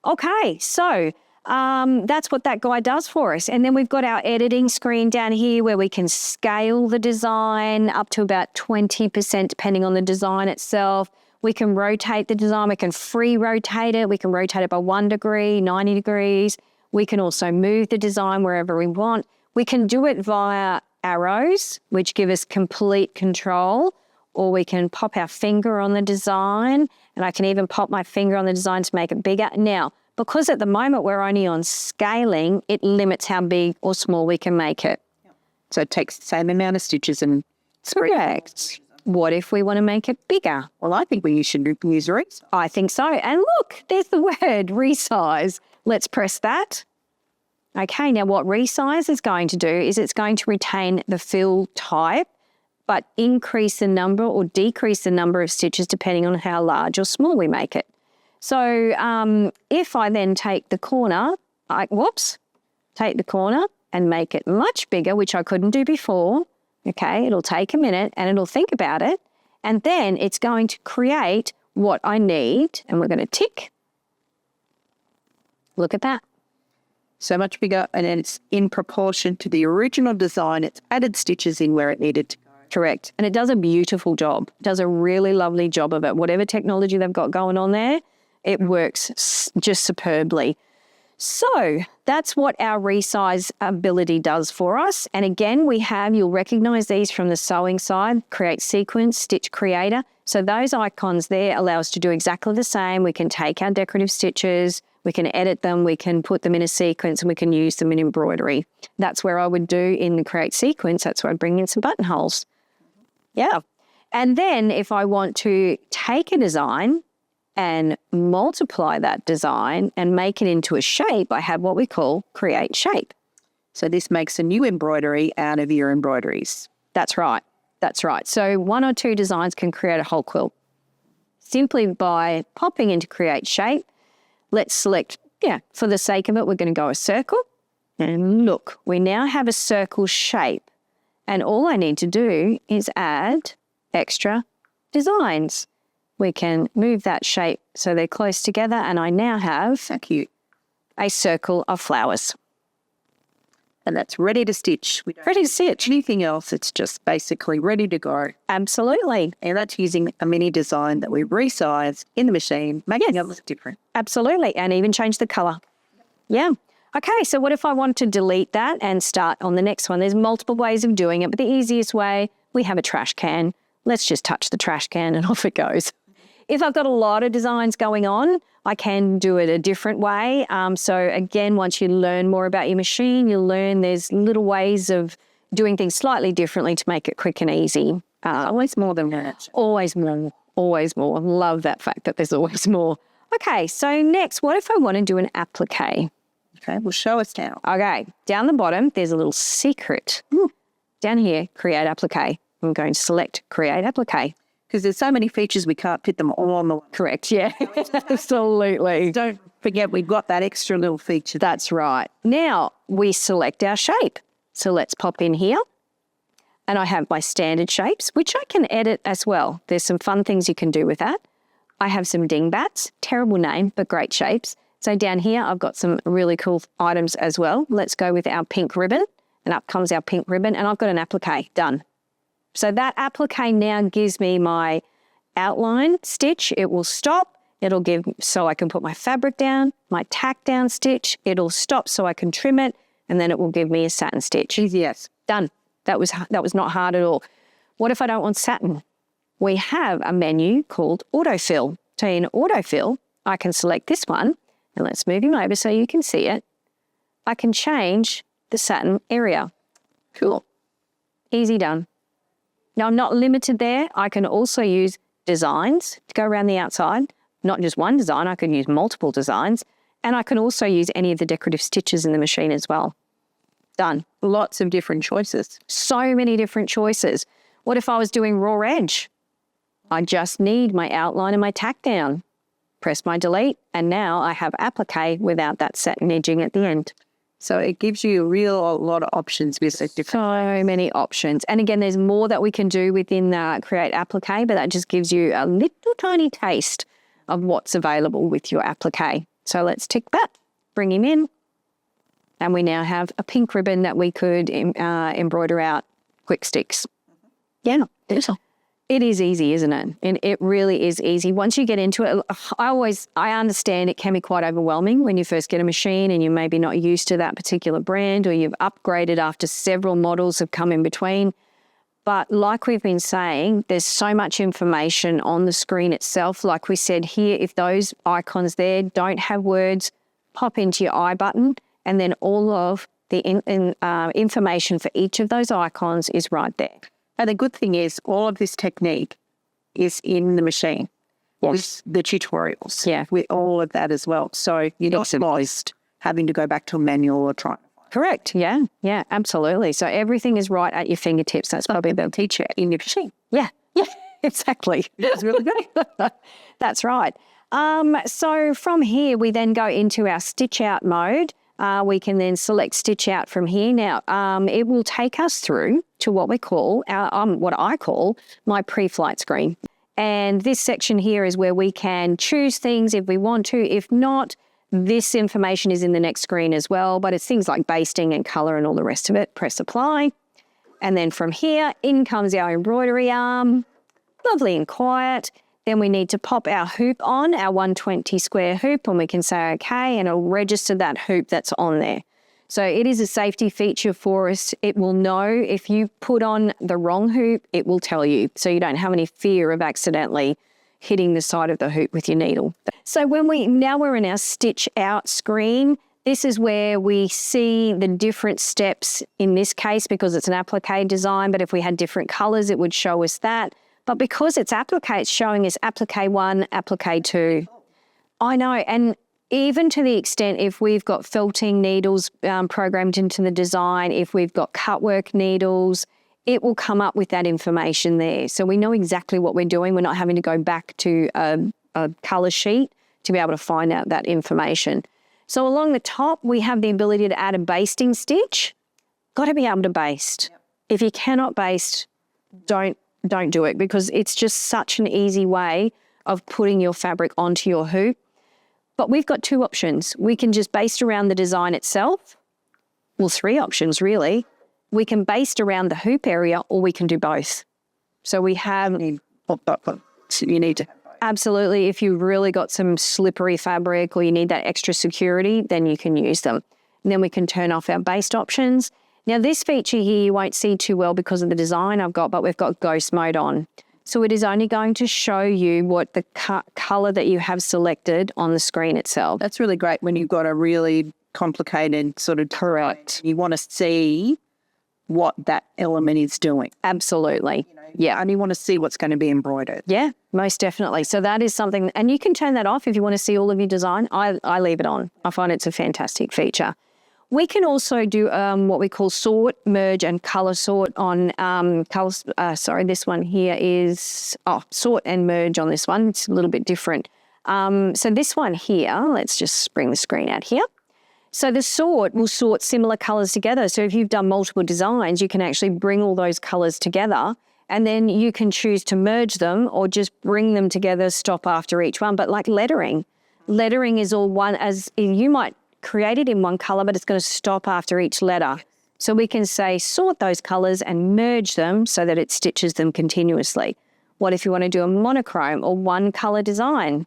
Okay, so that's what that guide does for us. And then we've got our editing screen down here where we can scale the design up to about 20% depending on the design itself. We can rotate the design, we can free rotate it, we can rotate it by 1 degree, 90 degrees. We can also move the design wherever we want. We can do it via arrows, which give us complete control, or we can pop our finger on the design, and I can even pop my finger on the design to make it bigger. Now, because at the moment we're only on scaling, it limits how big or small we can make it. So it takes the same amount of stitches and Correct. What if we want to make it bigger? well, I think we should use resize. I think so. And look, there's the word resize. Let's press that. Okay, now what resize is going to do is it's going to retain the fill type, but increase the number or decrease the number of stitches depending on how large or small we make it. So if I then take the corner, take the corner and make it much bigger, which I couldn't do before, okay, it'll take a minute and it'll think about it, and then it's going to create what I need, and we're going to tick. Look at that. So much bigger, and then it's in proportion to the original design. It's added stitches in where it needed to go. Correct. And it does a beautiful job. It does a really lovely job of it. Whatever technology they've got going on there, it works just superbly. So that's what our resize ability does for us. And again, you'll recognize these from the sewing side, create sequence, stitch creator. So those icons there allow us to do exactly the same. We can take our decorative stitches, we can edit them, we can put them in a sequence, and we can use them in embroidery. That's where I would do in the create sequence. That's where I'd bring in some buttonholes. Yeah. And then if I want to take a design and multiply that design and make it into a shape, I have what we call create shape. So this makes a new embroidery out of your embroideries. That's right. That's right. So 1 or 2 designs can create a whole quilt. Simply by popping into create shape, let's select, for the sake of it, we're going to go a circle. And look, we now have a circle shape. And all I need to do is add extra designs. We can move that shape so they're close together, and I now have So cute. a circle of flowers. And that's ready to stitch. We don't Ready to stitch. anything else. It's just basically ready to go. Absolutely. And that's using a mini design that we resized in the machine, making it look different. Absolutely. And even change the colour. Yeah. Okay, so what if I want to delete that and start on the next one? There's multiple ways of doing it, but the easiest way, we have a trash can. Let's just touch the trash can and off it goes. If I've got a lot of designs going on, I can do it a different way. So again, once you learn more about your machine, you'll learn there's little ways of doing things slightly differently to make it quick and easy. Always more than that. Always more, always more. Love that fact that there's always more. Okay, so next, what if I want to do an applique? Okay, well, show us now. Okay, down the bottom, there's a little secret. Down here, create applique. I'm going to select create applique. Because there's so many features, we can't fit them all on the one. Correct, yeah, absolutely. Don't forget we've got that extra little feature. That's right. Now we select our shape. So let's pop in here. And I have my standard shapes, which I can edit as well. There's some fun things you can do with that. I have some dingbats, terrible name, but great shapes. So down here, I've got some really cool items as well. Let's go with our pink ribbon. And up comes our pink ribbon. And I've got an applique done. So that applique now gives me my outline stitch. It will stop. It'll give, so I can put my fabric down, my tack down stitch. It'll stop so I can trim it. And then it will give me a satin stitch. Easy as. Done. That was not hard at all. What if I don't want satin? We have a menu called autofill. So in autofill, I can select this one. And let's move him over so you can see it. I can change the satin area. Cool. Easy done. Now, I'm not limited there. I can also use designs to go around the outside. Not just one design, I can use multiple designs. And I can also use any of the decorative stitches in the machine as well. Done. Lots of different choices. So many different choices. What if I was doing raw edge? I just need my outline and my tack down. Press my delete, and now I have applique without that satin edging at the end. So it gives you a lot of options with it. So many options. And again, there's more that we can do within Create Applique, but that just gives you a little tiny taste of what's available with your applique. So let's tick that, bring him in. And we now have a pink ribbon that we could embroider out quick sticks. Yeah, it is easy, isn't it? And it really is easy. Once you get into it, I understand it can be quite overwhelming when you first get a machine and you're maybe not used to that particular brand, or you've upgraded after several models have come in between. But like we've been saying, there's so much information on the screen itself. Like we said here, if those icons there don't have words, pop into your I button, and then all of the information for each of those icons is right there. And the good thing is all of this technique is in the machine with the tutorials, with all of that as well. So you're not lost having to go back to a manual or try. Correct. Yeah, absolutely. So everything is right at your fingertips. That's probably the teacher In your machine. Yeah, exactly. That's really good. That's right. So from here, we then go into our stitch out mode. We can then select stitch out from here. Now, it will take us through to what we call what I call my pre-flight screen. And this section here is where we can choose things if we want to. If not, this information is in the next screen as well, but it's things like basting and color and all the rest of it. Press apply. And then from here, in comes our embroidery arm, lovely and quiet. Then we need to pop our hoop on, our 120 square hoop, and we can say okay, and it'll register that hoop that's on there. So it is a safety feature for us. It will know if you put on the wrong hoop, it will tell you. So you don't have any fear of accidentally hitting the side of the hoop with your needle. So now we're in our stitch out screen. This is where we see the different steps in this case, because it's an applique design, but if we had different colors, it would show us that. But because it's applique, it's showing us applique 1, applique 2. I know, and even to the extent if we've got felting needles programmed into the design, if we've got cutwork needles, it will come up with that information there. So we know exactly what we're doing. We're not having to go back to a colour sheet to be able to find out that information. So along the top, we have the ability to add a basting stitch. Got to be able to baste. Yep. If you cannot baste, don't do it, because it's just such an easy way of putting your fabric onto your hoop. But we've got two options. We can just baste around the design itself. Well, three options really. We can baste around the hoop area, or we can do both. So we have... You need to... Absolutely. If you've really got some slippery fabric or you need that extra security, then you can use them. And then we can turn off our baste options. Now, this feature here you won't see too well because of the design I've got, but we've got ghost mode on. So it is only going to show you what the colour that you have selected on the screen itself. That's really great when you've got a really complicated sort of... Correct. You want to see what that element is doing. Absolutely. Yeah. And you want to see what's going to be embroidered. Yeah, most definitely. So that is something, and you can turn that off if you want to see all of your design. I leave it on. I find it's a fantastic feature. We can also do what we call sort, merge, and colour sort on this one here is, sort and merge on this one. It's a little bit different. So this one here, let's just bring the screen out here. So the sort will sort similar colours together. So if you've done multiple designs, you can actually bring all those colours together, and then you can choose to merge them or just bring them together, stop after each one. But like lettering is all one, as you might create it in one colour, but it's going to stop after each letter. So we can say sort those colours and merge them so that it stitches them continuously. What if you want to do a monochrome or one colour design?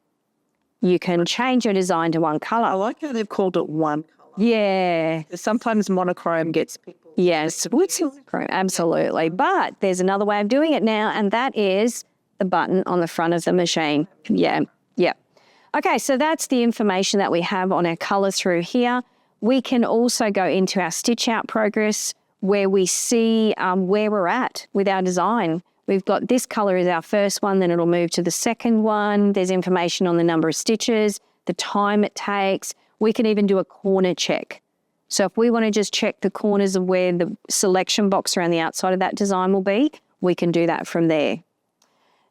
You can change your design to one colour. I like how they've called it one colour. Yeah. Sometimes monochrome gets people... Yes, absolutely. But there's another way of doing it now, and that is the button on the front of the machine. Yeah. Okay, so that's the information that we have on our colour through here. We can also go into our stitch out progress where we see where we're at with our design. We've got this colour is our first one, then it'll move to the second one. There's information on the number of stitches, the time it takes. We can even do a corner check. So if we want to just check the corners of where the selection box around the outside of that design will be, we can do that from there.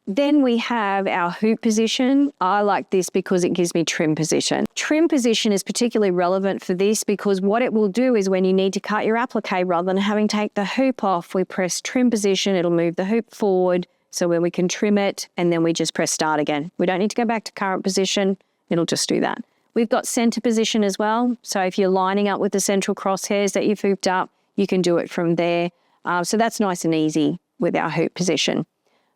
Then we have our hoop position. I like this because it gives me trim position. Trim position is particularly relevant for this because what it will do is when you need to cut your applique, rather than having to take the hoop off, we press trim position, it'll move the hoop forward so where we can trim it, and then we just press start again. We don't need to go back to current position, it'll just do that. We've got center position as well. So if you're lining up with the central crosshairs that you've hooped up, you can do it from there. So that's nice and easy with our hoop position.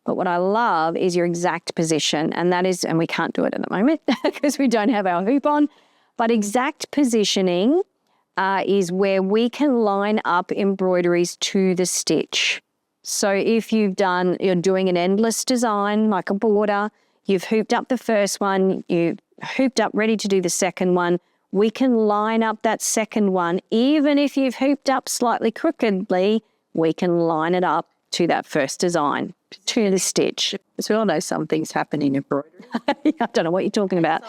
But what I love is your exact position, and that is, and we can't do it at the moment because we don't have our hoop on, but exact positioning is where we can line up embroideries to the stitch. So if you're doing an endless design, like a border, you've hooped up the first one, you've hooped up ready to do the second one, we can line up that second one. Even if you've hooped up slightly crookedly, we can line it up to that first design, to the stitch. So we all know some things happen in embroidery. I don't know what you're talking about.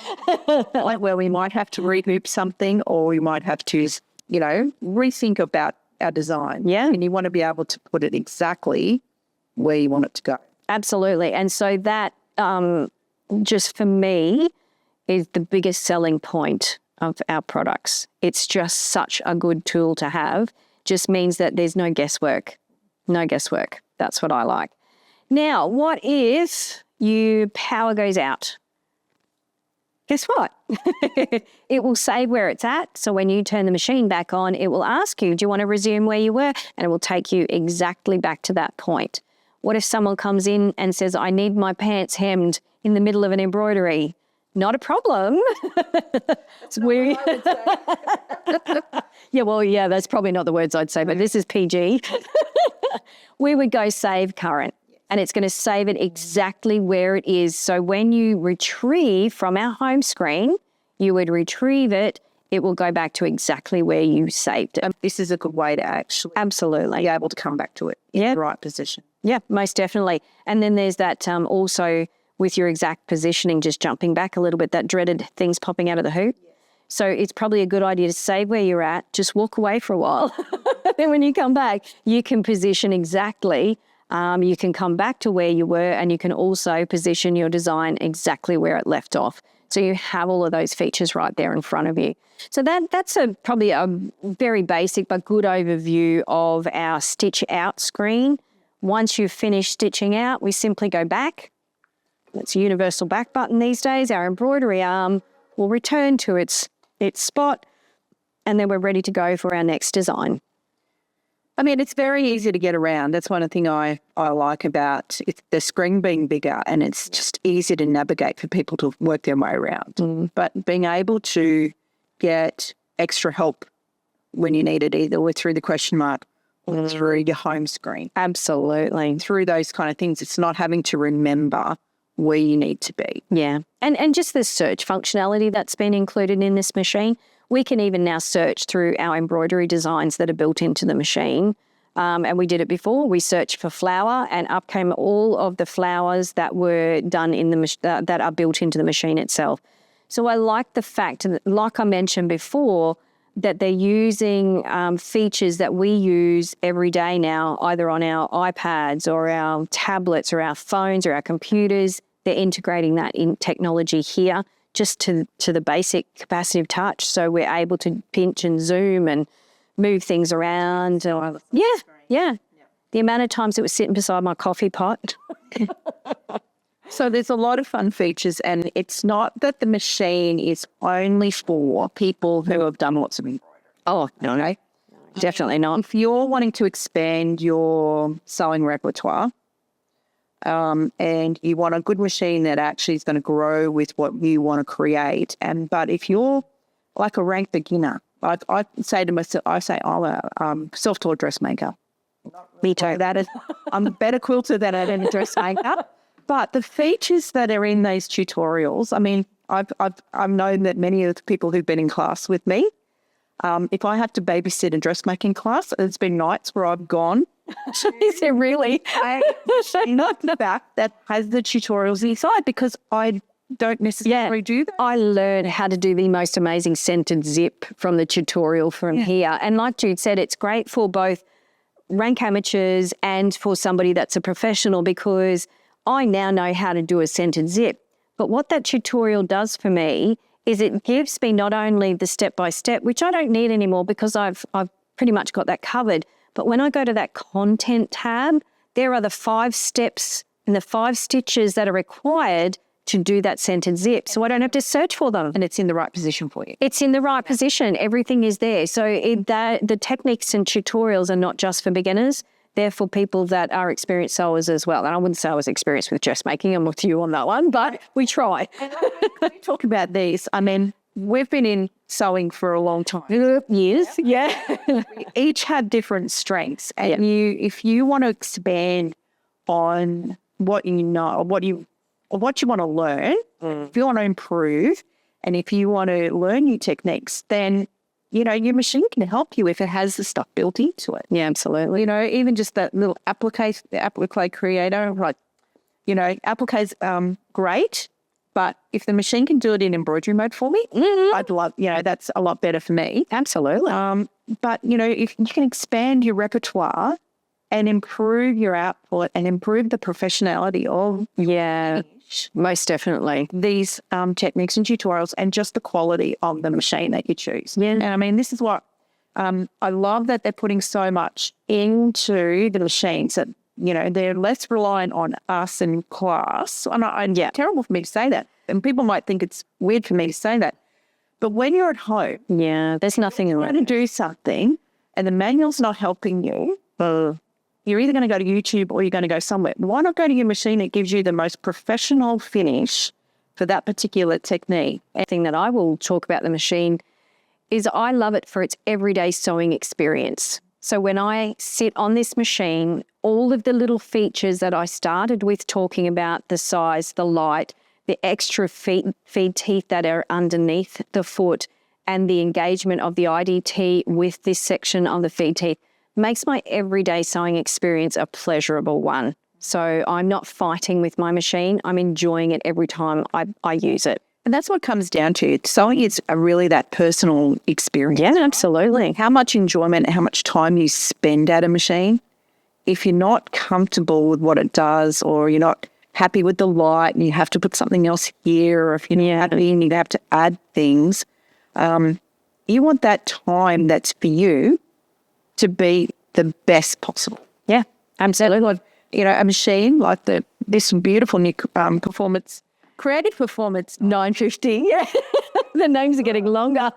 Like where we might have to rehoop something, or we might have to, rethink about our design. Yeah. And you want to be able to put it exactly where you want it to go. Absolutely. And so that, just for me, is the biggest selling point of our products. It's just such a good tool to have. Just means that there's no guesswork. No guesswork. That's what I like. Now, what if your power goes out? Guess what? It will save where it's at. So when you turn the machine back on, it will ask you, do you want to resume where you were? And it will take you exactly back to that point. What if someone comes in and says, I need my pants hemmed in the middle of an embroidery? Not a problem. It's weird. Yeah, that's probably not the words I'd say, but this is PG. We would go save current, and it's going to save it exactly where it is. So when you retrieve from our home screen, you would retrieve it, it will go back to exactly where you saved it. This is a good way to actually Absolutely. be able to come back to it in the right position. Yeah, most definitely. And then there's that also with your exact positioning, just jumping back a little bit, that dreaded things popping out of the hoop. Yes. So it's probably a good idea to save where you're at, just walk away for a while. Then when you come back, you can position exactly. You can come back to where you were, and you can also position your design exactly where it left off. So you have all of those features right there in front of you. So that's probably a very basic but good overview of our stitch out screen. Once you've finished stitching out, we simply go back. It's a universal back button these days. Our embroidery arm will return to its spot, and then we're ready to go for our next design. I mean, it's very easy to get around. That's one thing I like about it, the screen being bigger, and it's just easy to navigate for people to work their way around. But being able to get extra help when you need it, either through the question mark or through your home screen. Absolutely. Through those kind of things, it's not having to remember where you need to be. Yeah. And just the search functionality that's been included in this machine. We can even now search through our embroidery designs that are built into the machine. And we did it before. We searched for flower, and up came all of the flowers that were done in the that are built into the machine itself. So I like the fact that, like I mentioned before, that they're using features that we use every day now, either on our iPads or our tablets or our phones or our computers. They're integrating that in technology here just to the basic capacitive touch. So we're able to pinch and zoom and move things around. Yeah. The amount of times it was sitting beside my coffee pot. So there's a lot of fun features, and it's not that the machine is only for people who have done lots of embroidery. Oh, no, definitely not. If you're wanting to expand your sewing repertoire, and you want a good machine that actually is going to grow with what you want to create, but if you're like a rank beginner, like I say to myself, I'm a self-taught dressmaker. Me too. I'm a better quilter than I am a dressmaker. But the features that are in these tutorials, I mean, I've known that many of the people who've been in class with me, if I have to babysit a dressmaking class, there's been nights where I've gone. Is it really? Not the back that has the tutorials inside, because I don't necessarily do that. I learned how to do the most amazing centered zip from the tutorial from here. And like Jude said, it's great for both rank amateurs and for somebody that's a professional, because I now know how to do a centered zip. But what that tutorial does for me is it gives me not only the step-by-step, which I don't need anymore because I've pretty much got that covered, but when I go to that content tab, there are the 5 steps and the 5 stitches that are required to do that centered zip. So I don't have to search for them. And it's in the right position for you. It's in the right position. Everything is there. So the techniques and tutorials are not just for beginners. They're for people that are experienced sewers as well. And I wouldn't say I was experienced with dressmaking. I'm with you on that one, but we try. We talk about these. I mean, we've been in sewing for a long time. Years, yeah. We each have different strengths. And if you want to expand on what you know, or what you want to learn, if you want to improve, and if you want to learn new techniques, then, you know, your machine can help you if it has the stuff built into it. Yeah, absolutely. You know, even just that little applique creator, like, you know, applique's great, but if the machine can do it in embroidery mode for me, I'd love, you know, that's a lot better for me. Absolutely. But, you know, if you can expand your repertoire and improve your output and improve the professionality of most definitely these techniques and tutorials and just the quality of the machine that you choose. Yeah. And I mean, this is what I love, that they're putting so much into the machines that, you know, they're less reliant on us and class. And terrible for me to say that. And people might think it's weird for me to say that. But when you're at home, there's nothing in trying to do something and the manual's not helping you, you're either going to go to YouTube or you're going to go somewhere. Why not go to your machine? It gives you the most professional finish for that particular technique. The thing that I will talk about the machine is I love it for its everyday sewing experience. So when I sit on this machine, all of the little features that I started with talking about, the size, the light, the extra feed teeth that are underneath the foot, and the engagement of the IDT with this section of the feed teeth, makes my everyday sewing experience a pleasurable one. So I'm not fighting with my machine. I'm enjoying it every time I use it. And that's what comes down to. Sewing is really that personal experience. Yeah, absolutely. How much enjoyment, how much time you spend at a machine. If you're not comfortable with what it does, or you're not happy with the light and you have to put something else here, or if you're not happy and you have to add things, you want that time that's for you to be the best possible. Yeah, absolutely. You know, a machine like this beautiful new performance, Creative Performance 950. Yeah, the names are getting longer.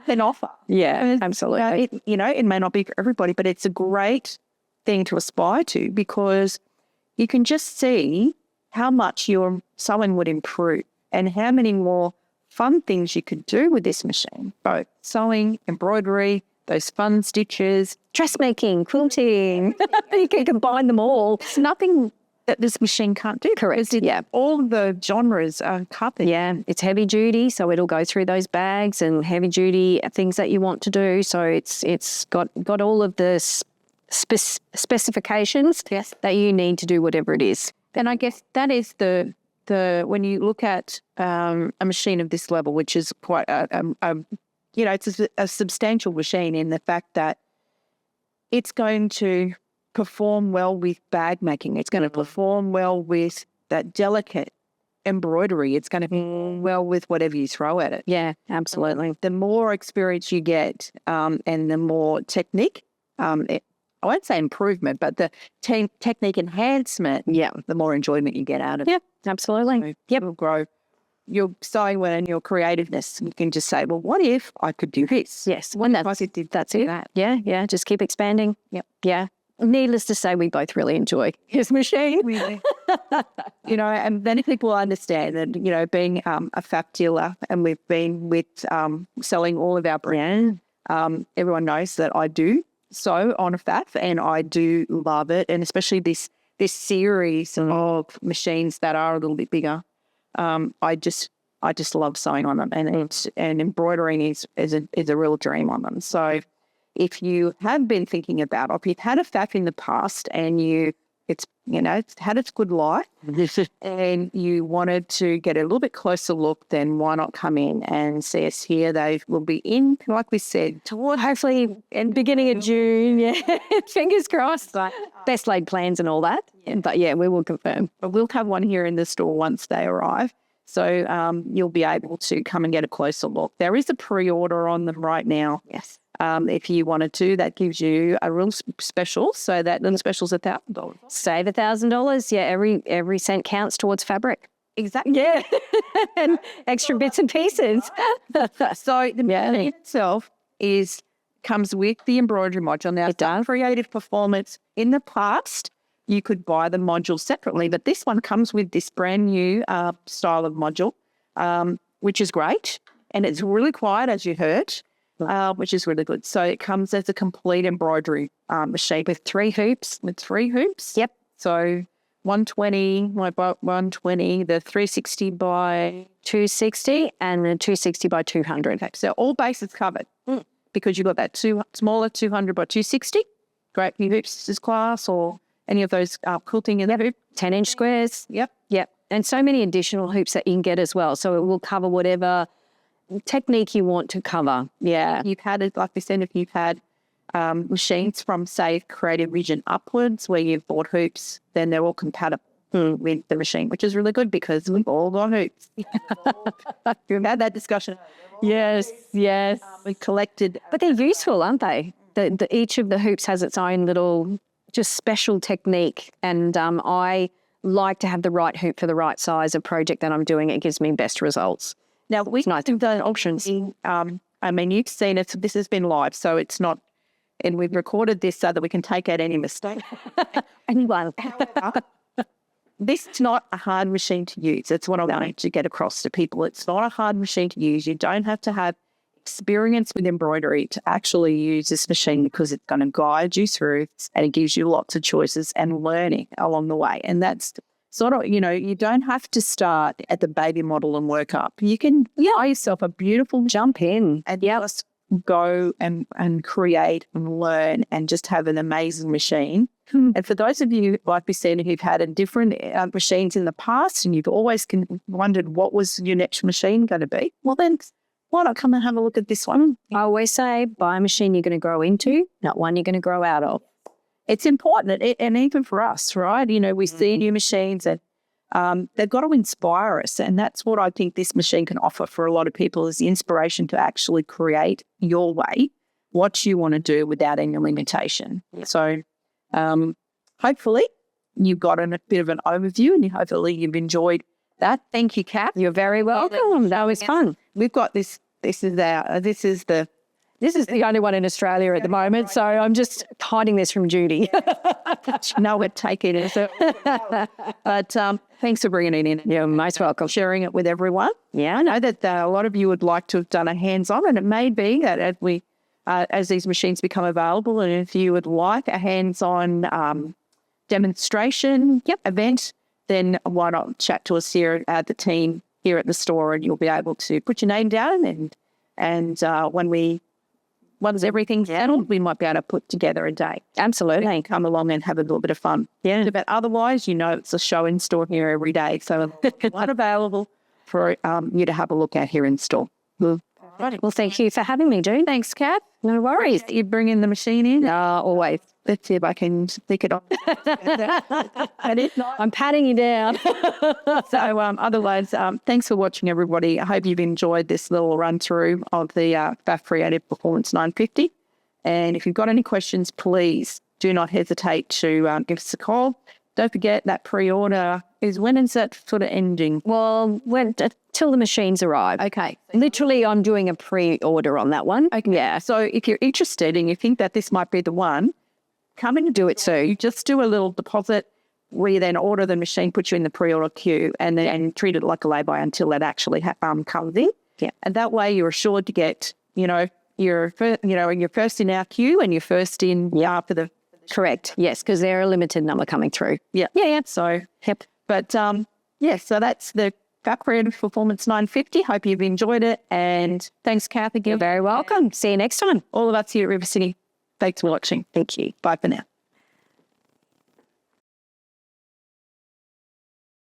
An offer. Yeah, absolutely. It may not be for everybody, but it's a great thing to aspire to, because you can just see how much your sewing would improve and how many more fun things you could do with this machine, both sewing, embroidery, those fun stitches, dressmaking, quilting. You can combine them all. There's nothing that this machine can't do. Correct. All of the genres are covered. Yeah, it's heavy duty, so it'll go through those bags and heavy duty things that you want to do. So it's got all of the specifications that you need to do whatever it is. And I guess that is the when you look at a machine of this level, which is quite it's a substantial machine in the fact that it's going to perform well with bag making. It's going to perform well with that delicate embroidery. It's going to perform well with whatever you throw at it. Yeah, absolutely. The more experience you get and the more technique, I won't say improvement, but the technique enhancement, the more enjoyment you get out of it. Yeah, absolutely. It will grow your sewing and your creativeness. You can just say, well, what if I could do this? Yes. What if I did that's it. that? Yeah. Just keep expanding. Yep. Yeah. Needless to say, we both really enjoy his machine. Really. And many people understand that, being a PFAFF dealer, and we've been with selling all of our brands, everyone knows that I do sew on a PFAFF, and I do love it. And especially this series of machines that are a little bit bigger. I just love sewing on them, and embroidering is a real dream on them. So if you have been thinking about, or if you've had a PFAFF in the past and you it's, it's had its good life and you wanted to get a little bit closer look, then why not come in and see us here? They will be in, like we said, Toward hopefully in beginning of June. Yeah, fingers crossed. Best laid plans and all that. But yeah, we will confirm. but we'll have one here in the store once they arrive. So you'll be able to come and get a closer look. There is a pre-order on them right now. Yes. If you wanted to, that gives you a real special. So that little special's $1,000. Save $1,000. Yeah, every cent counts towards fabric. Exactly. Yeah, and extra bits and pieces. So the machine itself comes with the embroidery module. Now, It does. Creative Performance, in the past, you could buy the module separately, but this one comes with this brand new style of module, which is great. And it's really quiet, as you heard, which is really good. So it comes as a complete embroidery machine With 3 hoops. with 3 hoops. Yep. So 120, the 360 by 260 and the 260 by 200. Okay, so all bases covered because you've got that smaller 200 by 260, great for your hoop sisters class or any of those quilting in the hoop. 10-inch squares. Yep. Yep. And so many additional hoops that you can get as well. So it will cover whatever technique you want to cover. Yeah. You've had it, like we said, if you've had machines from, say, Creative Vision upwards where you've bought hoops, then they're all compatible with the machine, which is really good because we've all got hoops. We've had that discussion. Yes, yes. We collected. But they're useful, aren't they? Each of the hoops has its own little just special technique. And I like to have the right hoop for the right size of project that I'm doing. It gives me best results. Now, we've done options. I mean, you've seen it. This has been live, so it's not, and we've recorded this so that we can take out any mistake. Anyone. However, this is not a hard machine to use. That's what I'm going to get across to people. It's not a hard machine to use. You don't have to have experience with embroidery to actually use this machine because it's going to guide you through and it gives you lots of choices and learning along the way. And that's sort of, you don't have to start at the baby model and work up. You can buy yourself a beautiful Jump in. and just go and create and learn and just have an amazing machine. And for those of you, like we said, who've had different machines in the past and you've always wondered what was your next machine going to be, well then why not come and have a look at this one? I always say, buy a machine you're going to grow into, not one you're going to grow out of. It's important, and even for us, right? We see new machines and they've got to inspire us. And that's what I think this machine can offer for a lot of people is the inspiration to actually create your way, what you want to do without any limitation. So hopefully you've got a bit of an overview and hopefully you've enjoyed that. Thank you, Cath. You're very welcome. That was fun. We've got this. This is the only one in Australia at the moment, so I'm just hiding this from Judy. no, we're taking it. But thanks for bringing it in. You're most welcome. Sharing it with everyone. Yeah, I know that a lot of you would like to have done a hands-on, and it may be that as these machines become available, and if you would like a hands-on demonstration event, then why not chat to us here at the team here at the store, and you'll be able to put your name down, and once everything's settled, we might be able to put together a day. Absolutely. Come along and have a little bit of fun. Yeah. But otherwise, it's a show in store here every day. So it's not available for you to have a look at here in store. Well, thank you for having me, June. Thanks, Cath. No worries. You bringing the machine in? Always. Let's see if I can stick it on. And if not, I'm patting you down. so otherwise, thanks for watching, everybody. I hope you've enjoyed this little run through of the PFAFF Creative Performance 950. And if you've got any questions, please do not hesitate to give us a call. Don't forget that pre-order when is that sort of ending? Well, till the machines arrive. Okay. Literally, I'm doing a pre-order on that one. Okay. Yeah. So if you're interested and you think that this might be the one, come in and do it soon. You just do a little deposit. We then order the machine, put you in the pre-order queue, and then treat it like a lay-by until it actually comes in. Yeah. And that way you're assured to get, you're first in our queue and you're first in for the. Correct. Yes, because they're a limited number coming through. Yeah. Yeah. So, but so that's the PFAFF Creative Performance 950. Hope you've enjoyed it. And thanks, Cath, again. You're very welcome. See you next time. All of us here at River City, thanks for watching. Thank you. Bye for now.